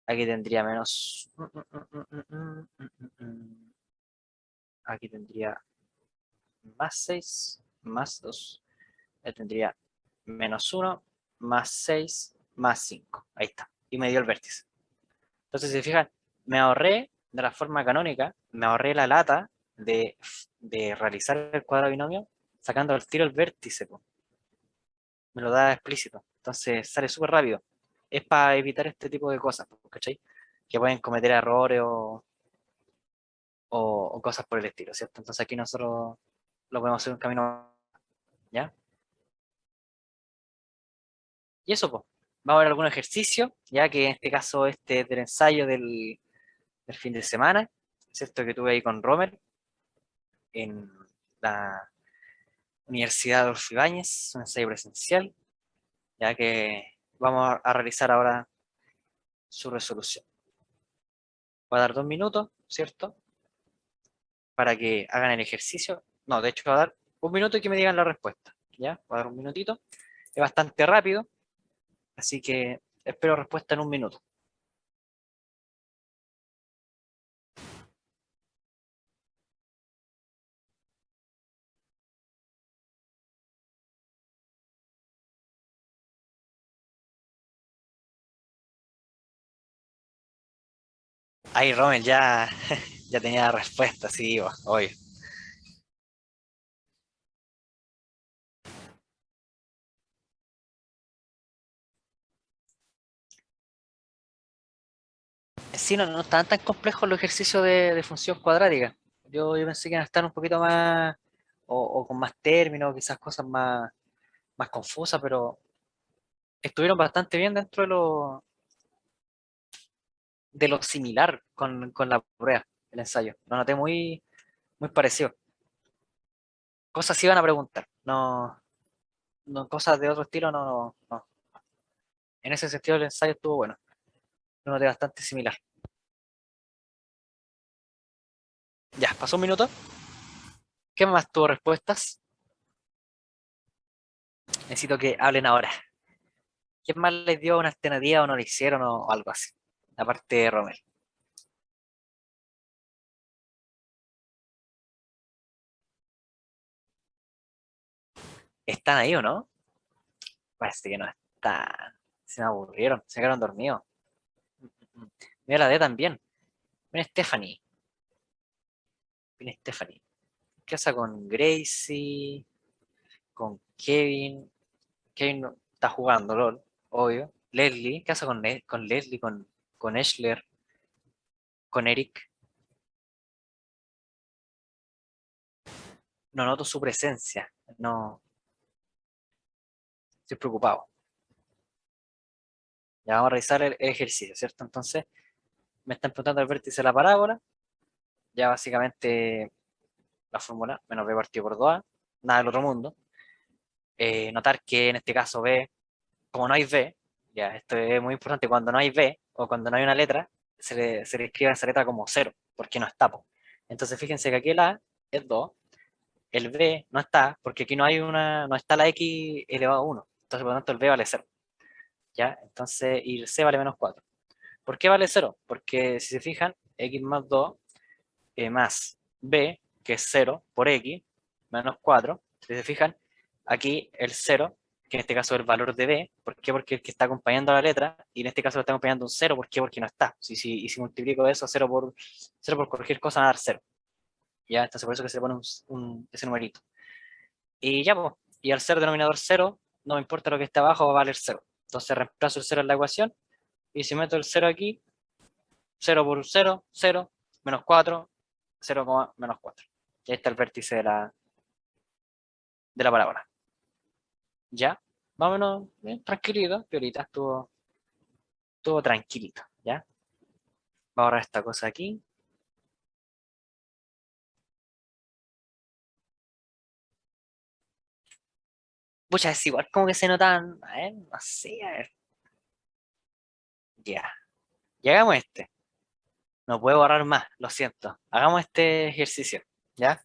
Aquí tendría menos... Aquí tendría más 6 más 2. Ahí tendría menos 1 más 6 más 5. Ahí está. Y me dio el vértice. Entonces, si se fijan, me ahorré de la forma canónica, me ahorré la lata de realizar el cuadrado binomio sacando al tiro el vértice. Po. Me lo da explícito. Entonces sale súper rápido. Es para evitar este tipo de cosas, ¿cachai? Que pueden cometer errores o cosas por el estilo, ¿cierto? Entonces aquí nosotros lo podemos hacer un camino, ¿ya? Y eso, pues. Vamos a ver algún ejercicio, ya que en este caso este es del ensayo del fin de semana, ¿cierto? Que tuve ahí con Romer en la Universidad Adolfo Ibáñez, un ensayo presencial, ya que vamos a realizar ahora su resolución. Voy a dar 2 minutos, ¿cierto? Para que hagan el ejercicio. No, de hecho va a dar 1 minuto y que me digan la respuesta. ¿Ya? Va a dar 1 minutito. Es bastante rápido, así que espero respuesta en 1 minuto. Ahí Rommel ya, ya tenía la respuesta, sí, obvio. Sí, no estaban tan complejos los ejercicios de función cuadrática. Yo pensé que iban a estar un poquito más, o con más términos, quizás cosas más confusas, pero estuvieron bastante bien dentro de lo similar con la prueba, el ensayo. Lo noté muy parecido. Cosas sí iban a preguntar, no, no cosas de otro estilo, no. En ese sentido el ensayo estuvo bueno, lo noté bastante similar. Ya, pasó 1 minuto. ¿Qué más tuvo respuestas? Necesito que hablen ahora. ¿Quién más les dio una alternativa o no lo hicieron o algo así? Aparte de Romel. ¿Están ahí o no? Parece que no están. Se me aburrieron, se quedaron dormidos. Mira la D también. Mira Stephanie. Mira Stephanie. ¿Qué pasa con Gracie? Con Kevin. Kevin está jugando, LOL, obvio. Leslie. ¿Qué pasa con Leslie? Con Eschler. Con Eric. No noto su presencia. No. Estoy preocupado. Ya vamos a revisar el ejercicio, ¿cierto? Entonces, me están preguntando el vértice de la parábola. Ya básicamente la fórmula, menos b partido por 2a, nada del otro mundo. Notar que en este caso b, como no hay b, ya esto es muy importante, cuando no hay b o cuando no hay una letra, se le escribe esa letra como cero, porque no está. Po. Entonces fíjense que aquí el a es 2, el b no está, porque aquí no está la x elevado a 1, entonces por lo tanto el b vale cero. ¿Ya? Entonces, y el c vale menos 4. ¿Por qué vale cero? Porque si se fijan, x más 2 más b, que es cero por x, menos 4. Si se fijan, aquí el cero, que en este caso es el valor de b, ¿por qué? Porque el que está acompañando a la letra, y en este caso lo está acompañando un cero, ¿por qué? Porque no está. Y si multiplico eso, cero por cualquier cosa, va a dar cero. ¿Ya? Entonces por eso que se pone ese numerito. Y ya, pues, y al ser denominador cero, no me importa lo que esté abajo, va a valer cero. Entonces reemplazo el cero en la ecuación, y si meto el cero aquí, cero por cero, cero, menos 4, 0, menos 4. Y ahí está el vértice de la parábola. Ya, vámonos, bien, tranquilito, piolita, estuvo. estuvo tranquilito, ¿ya? Voy a ahorrar esta cosa aquí. Pucha, es igual como que se notan, a ver, no sé, a ver, ya. Y hagamos este. No puedo borrar más, lo siento. Hagamos este ejercicio, ¿ya?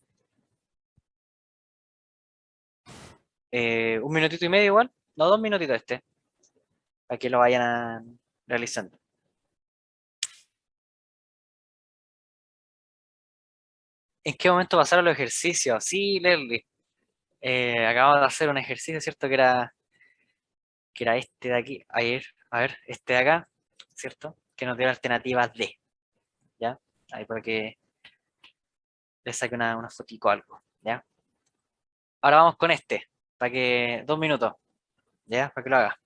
1 minutito y medio igual. No, 2 minutitos este, para que lo vayan realizando. ¿En qué momento pasaron los ejercicios? Sí, Leslie. Acabamos de hacer un ejercicio, ¿cierto? Que era este de aquí. A ver, este de acá, ¿cierto? Que nos dio la alternativa D, ¿ya? Ahí para que le saque una fotico o algo, ¿ya? Ahora vamos con este, para que 2 minutos, ¿ya? Para que lo haga.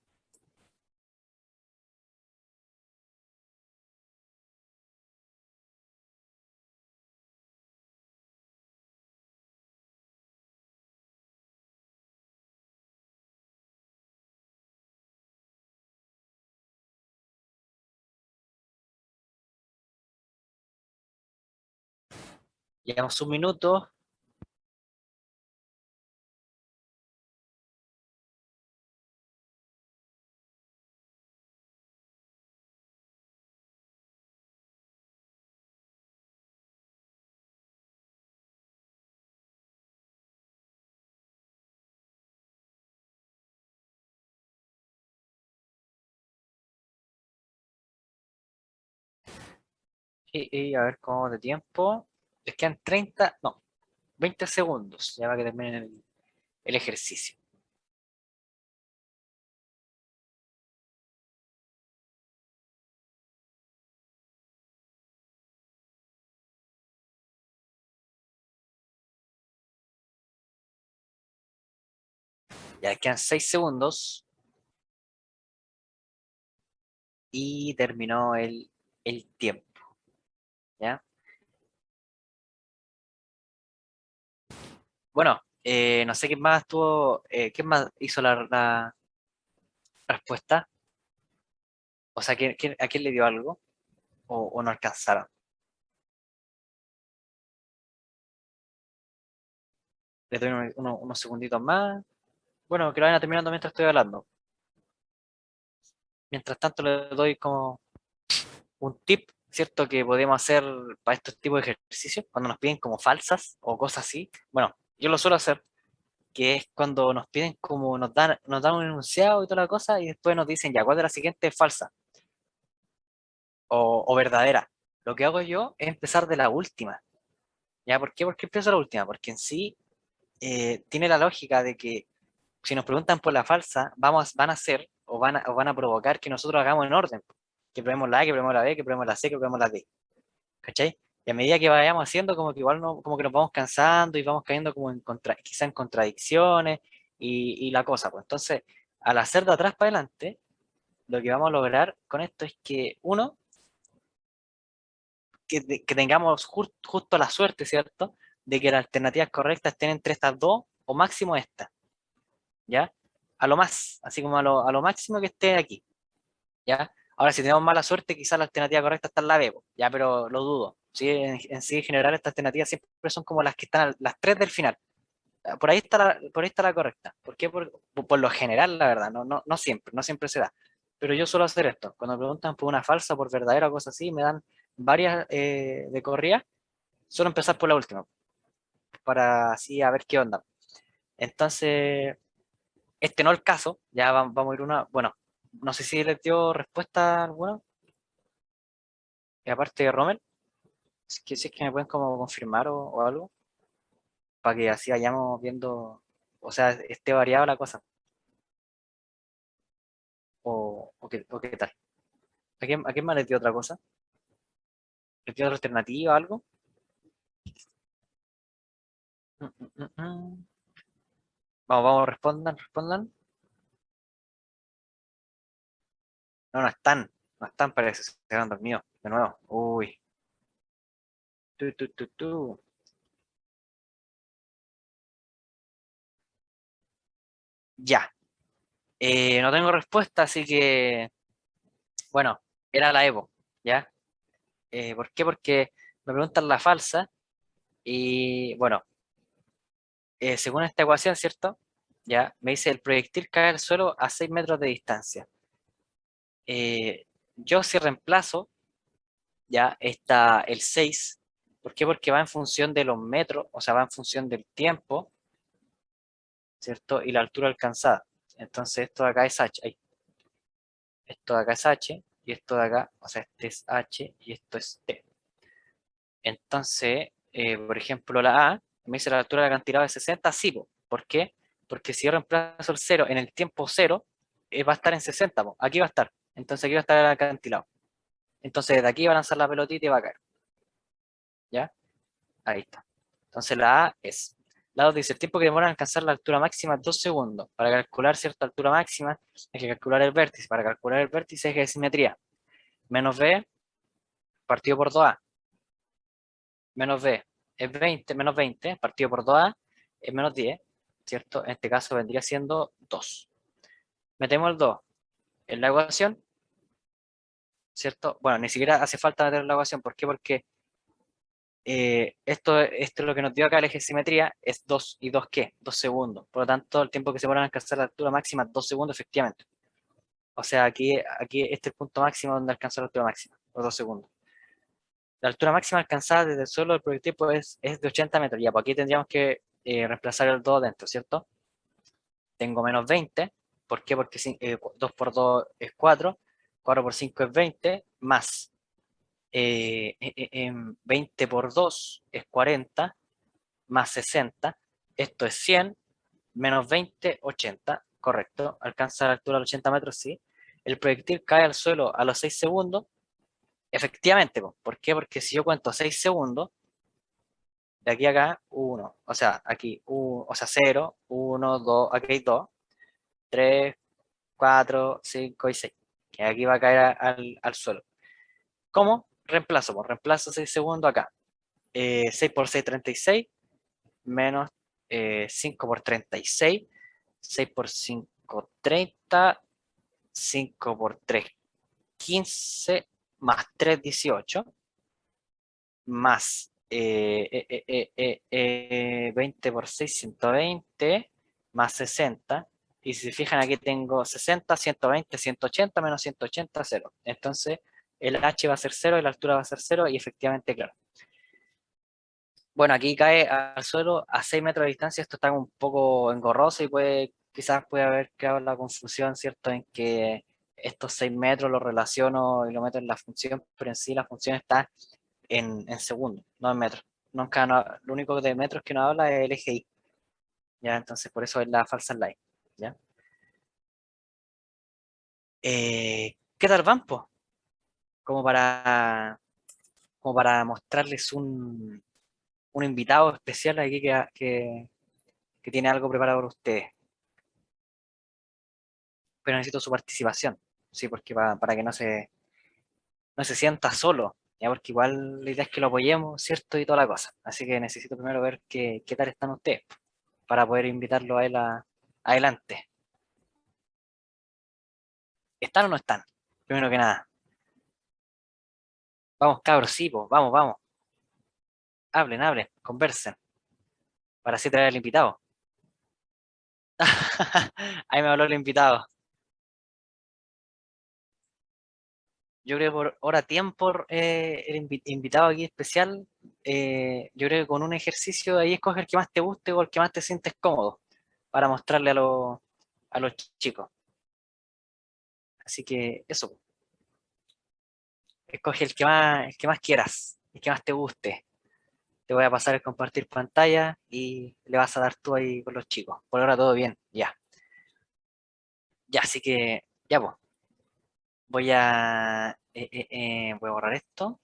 Llevamos 1 minuto. Y a ver cómo de tiempo. Les quedan 30, no, 20 segundos, ya para que terminen el ejercicio. Ya les quedan 6 segundos y terminó el tiempo, ¿ya? Bueno, no sé qué más tuvo, qué más hizo la respuesta. O sea, ¿a quién le dio algo? O no alcanzaron. Les doy unos segunditos más. Bueno, que lo vayan terminando mientras estoy hablando. Mientras tanto, le doy como un tip, ¿cierto? Que podemos hacer para estos tipos de ejercicios, cuando nos piden como falsas o cosas así. Bueno, yo lo suelo hacer, que es cuando nos piden como nos dan un enunciado y toda la cosa, y después nos dicen, ya, ¿cuál de la siguiente es falsa o verdadera? Lo que hago yo es empezar de la última. ¿Ya? ¿Por qué? Porque empiezo la última, porque en sí tiene la lógica de que si nos preguntan por la falsa, van a hacer o van a provocar que nosotros hagamos en orden. Que probemos la A, que probemos la B, que probemos la C, que probemos la D. ¿Cachai? Y a medida que vayamos haciendo, como que igual no, como que nos vamos cansando y vamos cayendo como quizá en contradicciones y la cosa. Pues entonces, al hacer de atrás para adelante, lo que vamos a lograr con esto es que, uno, que tengamos justo la suerte, ¿cierto? De que las alternativas correctas estén entre estas dos o máximo esta, ¿ya? A lo más, así como a lo máximo que esté aquí, ¿ya? Ahora, si tenemos mala suerte, quizás la alternativa correcta está en la B, po, ya, pero lo dudo. ¿Sí? En sí, en general, estas alternativas siempre son como las que están, las tres del final. Por ahí está la correcta. ¿Por qué? Por lo general, la verdad, no siempre, no siempre se da. Pero yo suelo hacer esto. Cuando me preguntan por una falsa, por verdadera o cosas así, me dan varias de corrida, suelo empezar por la última, para así a ver qué onda. Entonces, este no es el caso, ya vamos a ir una, bueno, no sé si les dio respuesta alguna, y aparte de Rommel, si es que me pueden como confirmar o algo, para que así vayamos viendo, o sea, esté variada la cosa, o qué tal. ¿A quién más les dio otra cosa? ¿Les dio otra alternativa o algo? Mm, mm, mm. Vamos, respondan. No están, parece, se quedaron dormidos, de nuevo. Uy, tu. Ya, no tengo respuesta, así que, bueno. era la EVO, ¿ya? ¿Por qué? Porque me preguntan la falsa y, bueno, según esta ecuación, ¿cierto? Ya, me dice el proyectil cae al suelo a 6 metros de distancia. Eh, yo si reemplazo, ya está el 6. ¿Por qué? Porque va en función de los metros, o sea, va en función del tiempo, ¿cierto? Y la altura alcanzada. Entonces esto de acá es h, ahí. Esto de acá es h, y esto de acá, o sea, este es h y esto es t. Entonces, por ejemplo, la A me dice la altura del acantilado de 60, sí, po. ¿Por qué? Porque si yo reemplazo el 0 en el tiempo 0, va a estar en 60, po. Aquí va a estar. Entonces aquí va a estar el acantilado. Entonces de aquí va a lanzar la pelotita y va a caer. ¿Ya? Ahí está. Entonces la A es. La 2 dice, el tiempo que demora en alcanzar la altura máxima es 2 segundos. Para calcular cierta altura máxima hay que calcular el vértice. Para calcular el vértice eje de simetría. Menos B partido por 2A. Menos B es 20, menos 20 partido por 2A es menos 10, ¿cierto? En este caso vendría siendo 2. Metemos el 2 en la ecuación, ¿cierto? Bueno, ni siquiera hace falta meter la ecuación. ¿Por qué? Porque esto es lo que nos dio acá el eje de simetría, es 2 y 2 ¿qué? 2 segundos. Por lo tanto, el tiempo que se van a alcanzar la altura máxima es 2 segundos efectivamente. O sea, aquí este es el punto máximo donde alcanzó la altura máxima, los 2 segundos. La altura máxima alcanzada desde el suelo del proyectil pues, es de 80 metros. Ya, pues aquí tendríamos que reemplazar el 2 dentro, ¿cierto? Tengo menos 20. ¿Por qué? Porque 2 por 2 es 4, 4 por 5 es 20, más 20 por 2 es 40, más 60, esto es 100, menos 20, 80, correcto, alcanza la altura de 80 metros, sí. El proyectil cae al suelo a los 6 segundos, efectivamente, ¿por qué? Porque si yo cuento 6 segundos, de aquí a acá, 1, o sea, aquí, o sea, 0, 1, 2, aquí hay 2, 3, 4, 5 y 6, que aquí va a caer al suelo. ¿Cómo? Reemplazo, pues reemplazo 6 segundos acá. 6 por 6, 36, menos 5 por 36, 6 por 5, 30, 5 por 3, 15, más 3, 18, más 20 por 6, 120, más 60. Y si se fijan, aquí tengo 60, 120, 180, menos 180, 0. Entonces, el h va a ser 0 y la altura va a ser 0, y efectivamente, claro. Bueno, aquí cae al suelo a 6 metros de distancia. Esto está un poco engorroso y quizás puede haber creado la confusión, ¿cierto? En que estos 6 metros los relaciono y lo meto en la función, pero en sí la función está en segundos, no en metros. Nunca, lo único de metros que nos habla es el eje Y, ¿ya? Entonces por eso es la falsa line, ¿ya? ¿Qué tal van, po? Como para, como para mostrarles un invitado especial aquí que tiene algo preparado para ustedes. Pero necesito su participación, sí, porque para que no se sienta solo, ya, porque igual la idea es que lo apoyemos, ¿cierto? Y toda la cosa. Así que necesito primero ver qué tal están ustedes, para poder invitarlo a él adelante. ¿Están o no están? Primero que nada. Vamos, cabros, sí, pues, vamos, vamos. Hablen, hablen, conversen, para así traer al invitado. Ahí me habló el invitado. Yo creo que por hora tiempo, el invitado aquí especial, yo creo que con un ejercicio ahí escoge el que más te guste o el que más te sientes cómodo para mostrarle a los chicos. Así que eso, escoge el que más quieras, el que más te guste. Te voy a pasar el compartir pantalla y le vas a dar tú ahí con los chicos. Por ahora todo bien, ya. Ya, así que, ya pues, voy a borrar esto.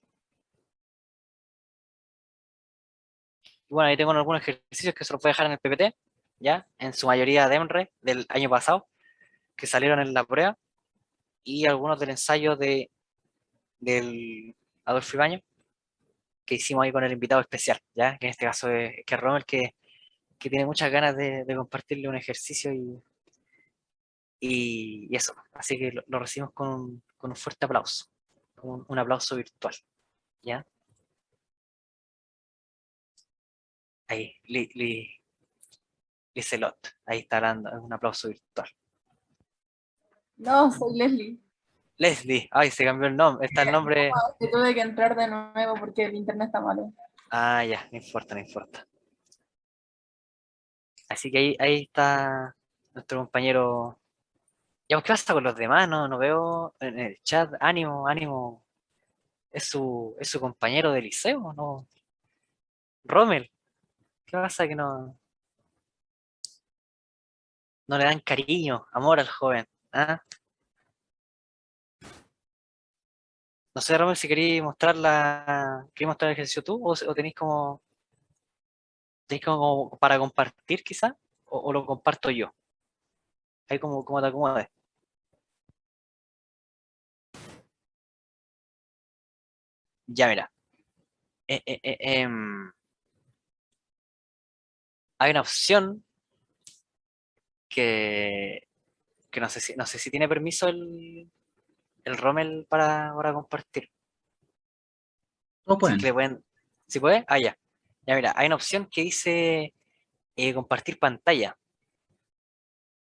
Y bueno, ahí tengo algunos ejercicios que se los voy a dejar en el PPT, ya, en su mayoría de EMRE del año pasado, que salieron en la prueba, y algunos del ensayo del Adolfo Ibañez, que hicimos ahí con el invitado especial, ya, que en este caso es Rommel, que tiene muchas ganas de compartirle un ejercicio y eso. Así que lo recibimos con un fuerte aplauso. un aplauso virtual, ¿ya? Ahí, Lizelot, ahí está hablando, es un aplauso virtual. No, soy Leslie. Leslie, ay, se cambió el nombre, está el nombre. Que tuve que entrar de nuevo porque el internet está malo. Ah, ya, no importa, no importa. Así que ahí está nuestro compañero. Ya, pues, ¿qué pasa con los demás? No, no veo en el chat. Ánimo, ánimo. Es su compañero de liceo, ¿no? Rommel, ¿qué pasa que no le dan cariño, amor al joven? ¿Ah? No sé, Rommel, si queréis mostrar el ejercicio tú o tenéis como para compartir quizá, o lo comparto yo. Ahí como te acomodes. Ya, mira. Eh, eh, eh, em, Hay una opción que, que no sé si tiene permiso el Rommel para compartir. Todos Si es que pueden. le pueden. ¿Si puede? Ah, ya. Ya, mira, hay una opción que dice compartir pantalla,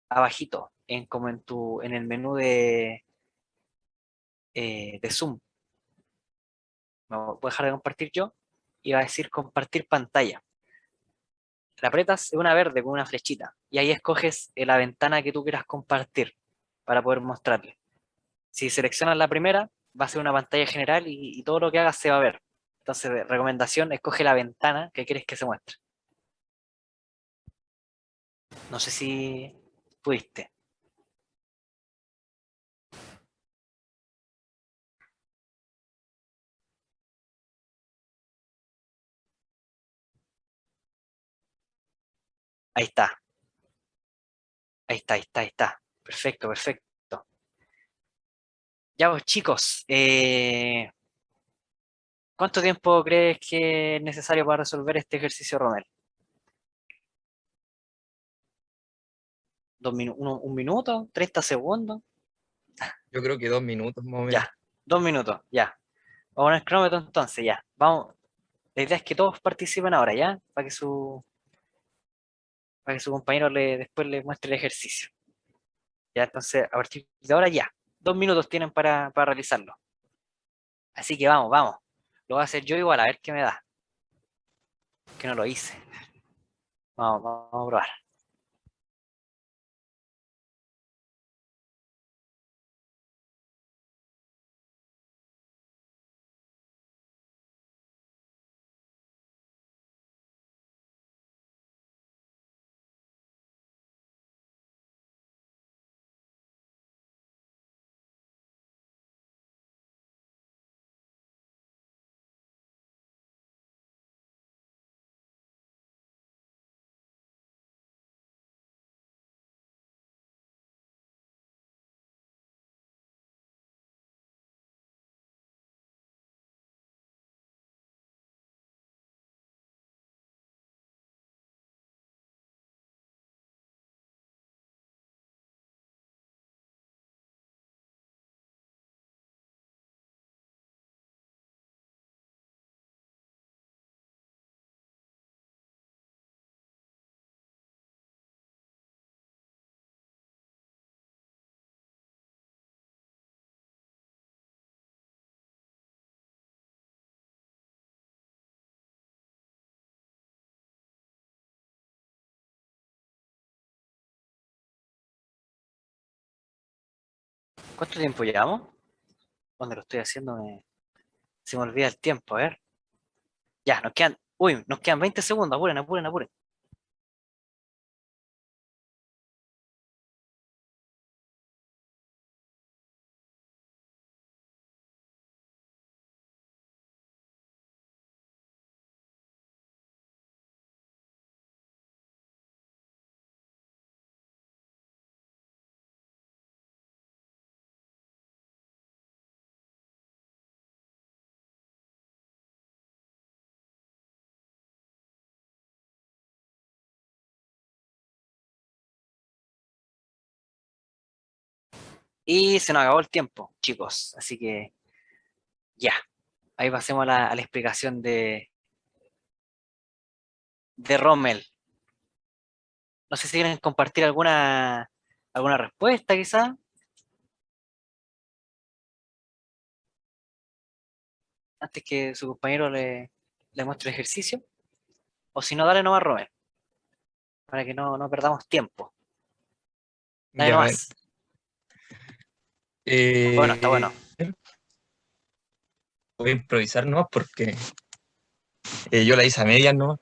abajito, como en el menú de Zoom. Me voy a dejar de compartir yo y va a decir compartir pantalla. La apretas, es una verde con una flechita, y ahí escoges la ventana que tú quieras compartir para poder mostrarle. Si seleccionas la primera, va a ser una pantalla general y todo lo que hagas se va a ver. Entonces, de recomendación, escoge la ventana que quieres que se muestre. No sé si pudiste. Ahí está, ahí está, ahí está, ahí está. Perfecto, perfecto. Ya vos, chicos, ¿cuánto tiempo crees que es necesario para resolver este ejercicio, Romel? ¿Un minuto? ¿30 segundos? Yo creo que 2 minutos más o menos. Ya, 2 minutos, ya. Vamos a poner el cronómetro entonces, ya. Vamos. La idea es que todos participen ahora, ¿ya? Para que su compañero después le muestre el ejercicio. Ya, entonces, a partir de ahora ya. 2 minutos tienen para realizarlo. Así que vamos, vamos. Lo voy a hacer yo igual, a ver qué me da. Que no lo hice. Vamos a probar. ¿Cuánto tiempo llevamos? ¿Dónde lo estoy haciendo? Se me olvida el tiempo, a ver. Ya, nos quedan 20 segundos. Apuren, apuren, apuren. Y se nos acabó el tiempo, chicos. Así que Ya, ahí pasemos a la explicación de Rommel. No sé si quieren compartir alguna respuesta, quizá, antes que su compañero le muestre el ejercicio. O si no, dale nomás, Rommel, para que no perdamos tiempo. Dale Ya, a ver. nomás. Bueno, está bueno. Voy a improvisar nomás porque yo la hice a medias nomás.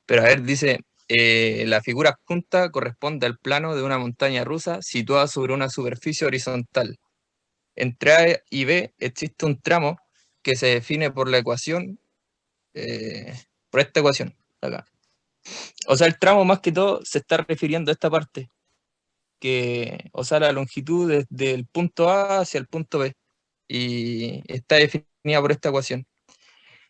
Pero a ver, dice, la figura adjunta corresponde al plano de una montaña rusa situada sobre una superficie horizontal. Entre A y B existe un tramo que se define por la ecuación, por esta ecuación, acá. O sea, el tramo más que todo se está refiriendo a esta parte, o sea, la longitud desde el punto A hacia el punto B, y está definida por esta ecuación,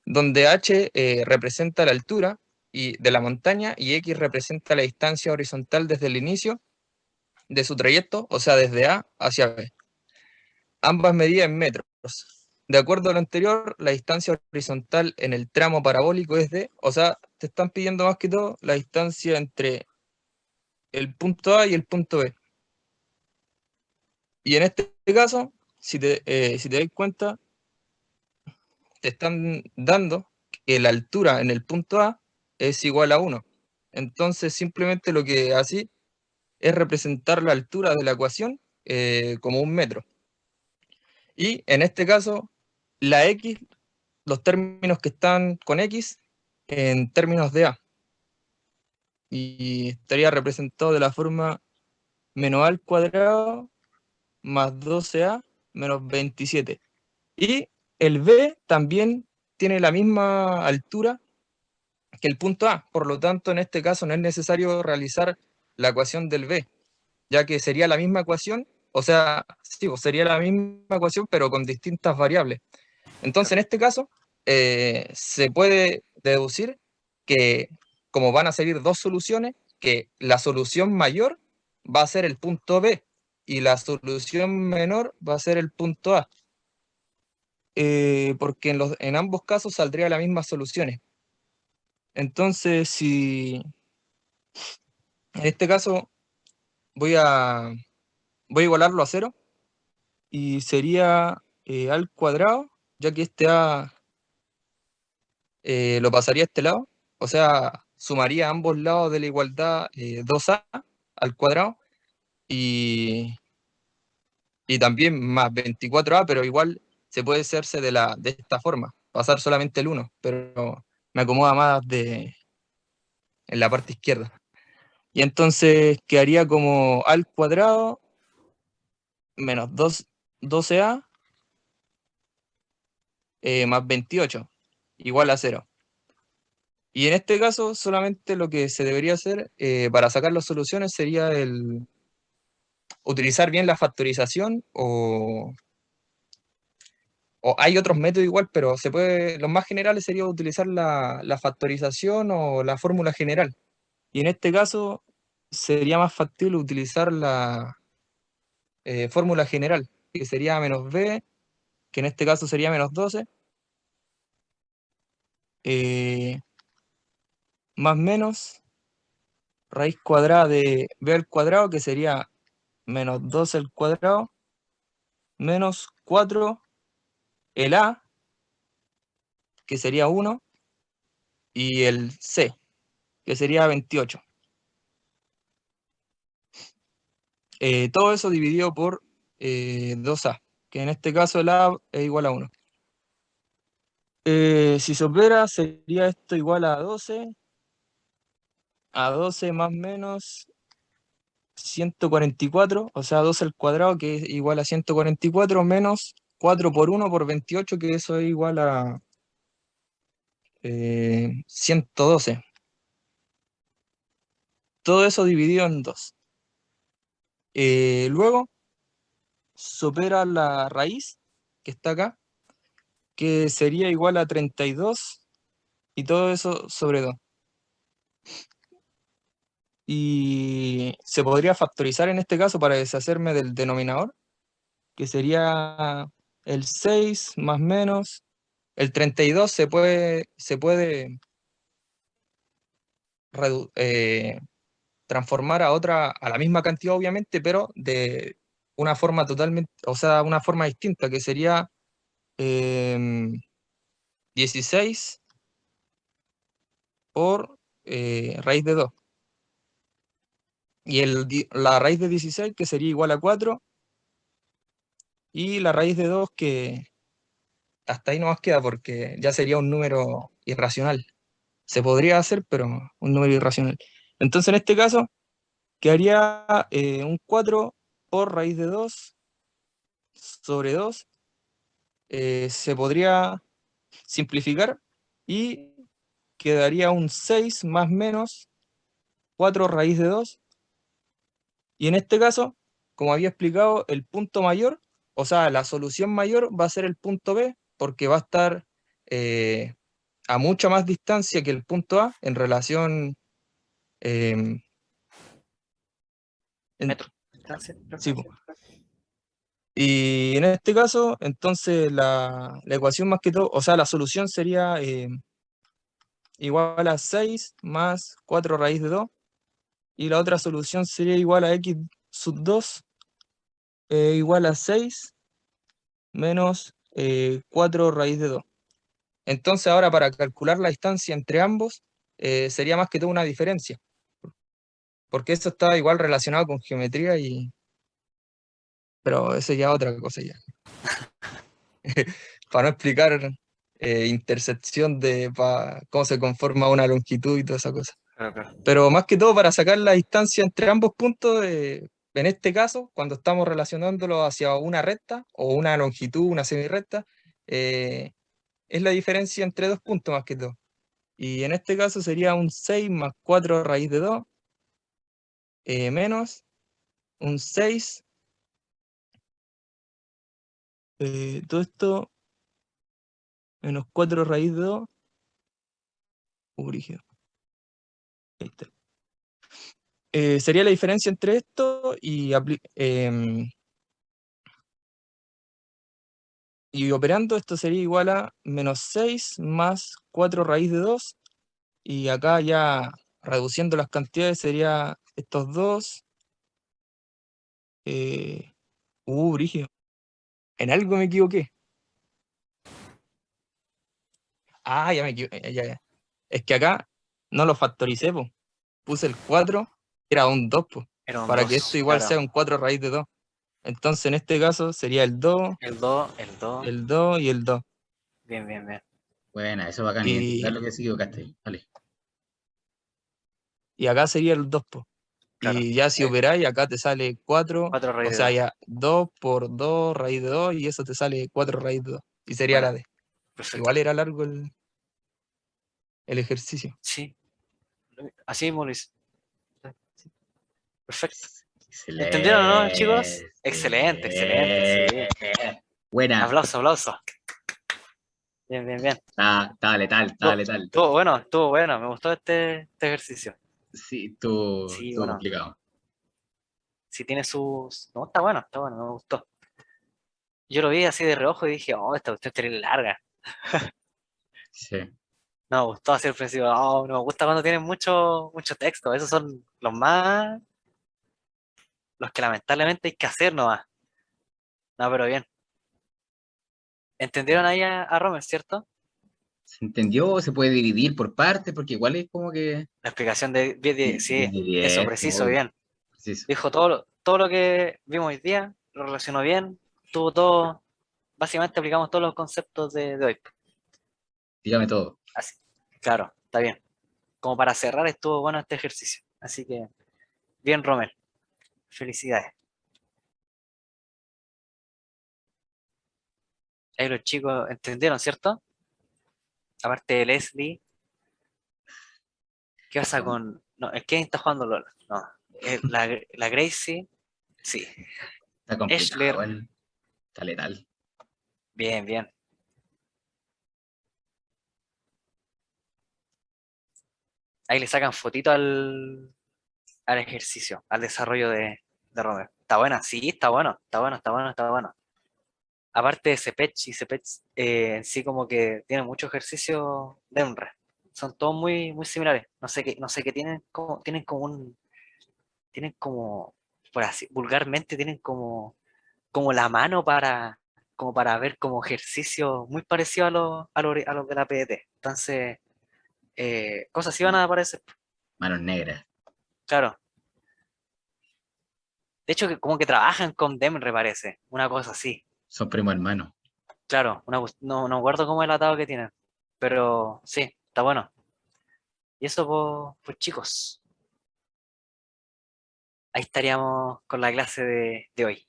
donde h representa la altura de la montaña y x representa la distancia horizontal desde el inicio de su trayecto, o sea, desde A hacia B. Ambas medidas en metros. De acuerdo a lo anterior, la distancia horizontal en el tramo parabólico es o sea, te están pidiendo más que todo la distancia entre el punto A y el punto B. Y en este caso, si te das cuenta, te están dando que la altura en el punto A es igual a 1. Entonces, simplemente lo que así es representar la altura de la ecuación como un metro. Y en este caso, la X, los términos que están con X, en términos de A. Y estaría representado de la forma menos A al cuadrado más 12A menos 27. Y el B también tiene la misma altura que el punto A. Por lo tanto, en este caso no es necesario realizar la ecuación del B, ya que sería la misma ecuación, o sea, sí, pues sería la misma ecuación, pero con distintas variables. Entonces, en este caso, se puede deducir que, como van a salir dos soluciones, que la solución mayor va a ser el punto B y la solución menor va a ser el punto A. Porque en ambos casos saldría las mismas soluciones. Entonces, si en este caso voy a igualarlo a 0 y sería A al cuadrado, ya que este A lo pasaría a este lado, o sea, sumaría ambos lados de la igualdad 2A al cuadrado y, y también más 24A, pero igual se puede hacerse de esta forma, pasar solamente el 1, pero me acomoda más en la parte izquierda. Y entonces quedaría como A al cuadrado menos 12A más 28, igual a 0. Y en este caso, solamente lo que se debería hacer para sacar las soluciones sería utilizar bien la factorización o hay otros métodos igual, pero los más generales sería utilizar la factorización o la fórmula general. Y en este caso sería más factible utilizar la fórmula general, que sería menos b, que en este caso sería menos 12, más menos raíz cuadrada de b al cuadrado, que sería menos 12 al cuadrado, menos 4 el a, que sería 1, y el c, que sería 28. Todo eso dividido por 2a, que en este caso el a es igual a 1. Si se opera, sería esto igual a 12 más menos 144, o sea, 12 al cuadrado, que es igual a 144, menos 4 por 1 por 28, que eso es igual a 112. Todo eso dividido en 2. Luego supera la raíz, que está acá, que sería igual a 32, y todo eso sobre 2. Y se podría factorizar en este caso para deshacerme del denominador, que sería el 6 más menos, el 32 se puede transformar a la misma cantidad, obviamente, pero de una forma totalmente, o sea, una forma distinta, que sería 16 por raíz de 2. Y la raíz de 16, que sería igual a 4, y la raíz de 2, que hasta ahí no más queda, porque ya sería un número irracional. Se podría hacer, pero un número irracional. Entonces, en este caso, quedaría un 4 por raíz de 2 sobre 2. Se podría simplificar y quedaría un 6 más menos 4 raíz de 2. Y en este caso, como había explicado, el punto mayor, o sea, la solución mayor va a ser el punto B, porque va a estar a mucha más distancia que el punto A en relación... em, Metro. Distancia. sí, po. Y en este caso, entonces la ecuación más que todo, o sea, la solución sería igual a 6 más 4 raíz de 2, y la otra solución sería igual a x sub 2 igual a 6 menos 4 raíz de 2. Entonces ahora, para calcular la distancia entre ambos, sería más que todo una diferencia, porque esto está igual relacionado con geometría, pero eso ya es otra cosa ya. Para no explicar intersección cómo se conforma una longitud y toda esa cosa. Claro, claro. Pero más que todo para sacar la distancia entre ambos puntos, en este caso, cuando estamos relacionándolo hacia una recta o una longitud, una semirrecta, es la diferencia entre dos puntos más que todo. Y en este caso sería un 6 más 4 raíz de 2 menos un 6. Todo esto menos 4 raíz de 2. Brígido. Ahí está. Sería la diferencia entre esto y operando, esto sería igual a menos 6 más 4 raíz de 2. Y acá ya reduciendo las cantidades sería estos dos. Brígido. En algo me equivoqué. Ah, ya me equivoqué. Ya. Es que acá no lo factoricé, po. Puse el 4, era un 2, po, Era un para que esto 2, igual sea claro. un 4 raíz de 2. Entonces en este caso sería el 2, El 2, el 2. el 2 y el 2. Bien, bien, bien. Buena, eso bacán. Identificar Y, lo que se equivocaste. Vale. y acá sería el 2, po. Claro. Y ya si operáis, acá te sale 4, 4 raíz o de sea, 2. ya 2 por 2 raíz de 2, y eso te sale 4 raíz de 2. Y sería Bueno, la D. perfecto. Igual era largo el ejercicio. Sí, así mismo lo hice. Sí, perfecto. ¿Entendieron o no, chicos? Excelente. Excelente, excelente, sí. Buena. Aplauso, aplauso. Bien, bien, bien. Está letal, está letal. Estuvo bueno, me gustó este ejercicio. Sí, estuvo, Sí, estuvo bueno, complicado. sí tiene sus... No, está bueno, me gustó. Yo lo vi así de reojo y dije, oh, esta cuestión es terrible larga. Sí. No me gustó así al principio, oh, no me gusta cuando tienen mucho texto. Esos son los que lamentablemente hay que hacer nomás. No, pero bien. ¿Entendieron ahí a Romer, cierto? ¿Se entendió? ¿Se puede dividir por partes? Porque igual es como que La explicación sí, 10 de eso, 10, preciso, obvio. bien. Preciso. Dijo todo lo que vimos hoy día, lo relacionó bien, tuvo todo, básicamente aplicamos todos los conceptos de hoy. Dígame todo. Así, claro, está bien. Como para cerrar, estuvo bueno este ejercicio. Así que, bien, Romer, felicidades. Ahí los chicos entendieron, ¿cierto? Aparte de Leslie, ¿qué pasa con...? No, es que está jugando LOL. No, la Gracie, sí. Está complicado, Ashler, está letal. bien, bien. Ahí le sacan fotito al ejercicio, al desarrollo de Romer. ¿Está buena? Sí, está bueno, está bueno, está bueno, está bueno. aparte de Cepech y Cepech en sí como que tiene mucho ejercicio de UNRWA. Son todos muy, muy similares. No sé qué tienen como, por así, vulgarmente tienen como la mano como para ver como ejercicio muy parecido a los de la PDT. Entonces, cosas así van a aparecer, Manos negras. claro. De hecho, que como que trabajan con Demre, parece, una cosa así. Son primos hermanos. Claro, no me acuerdo cómo es el atado que tienen, pero sí, está bueno. Y eso, pues chicos, ahí estaríamos con la clase de hoy.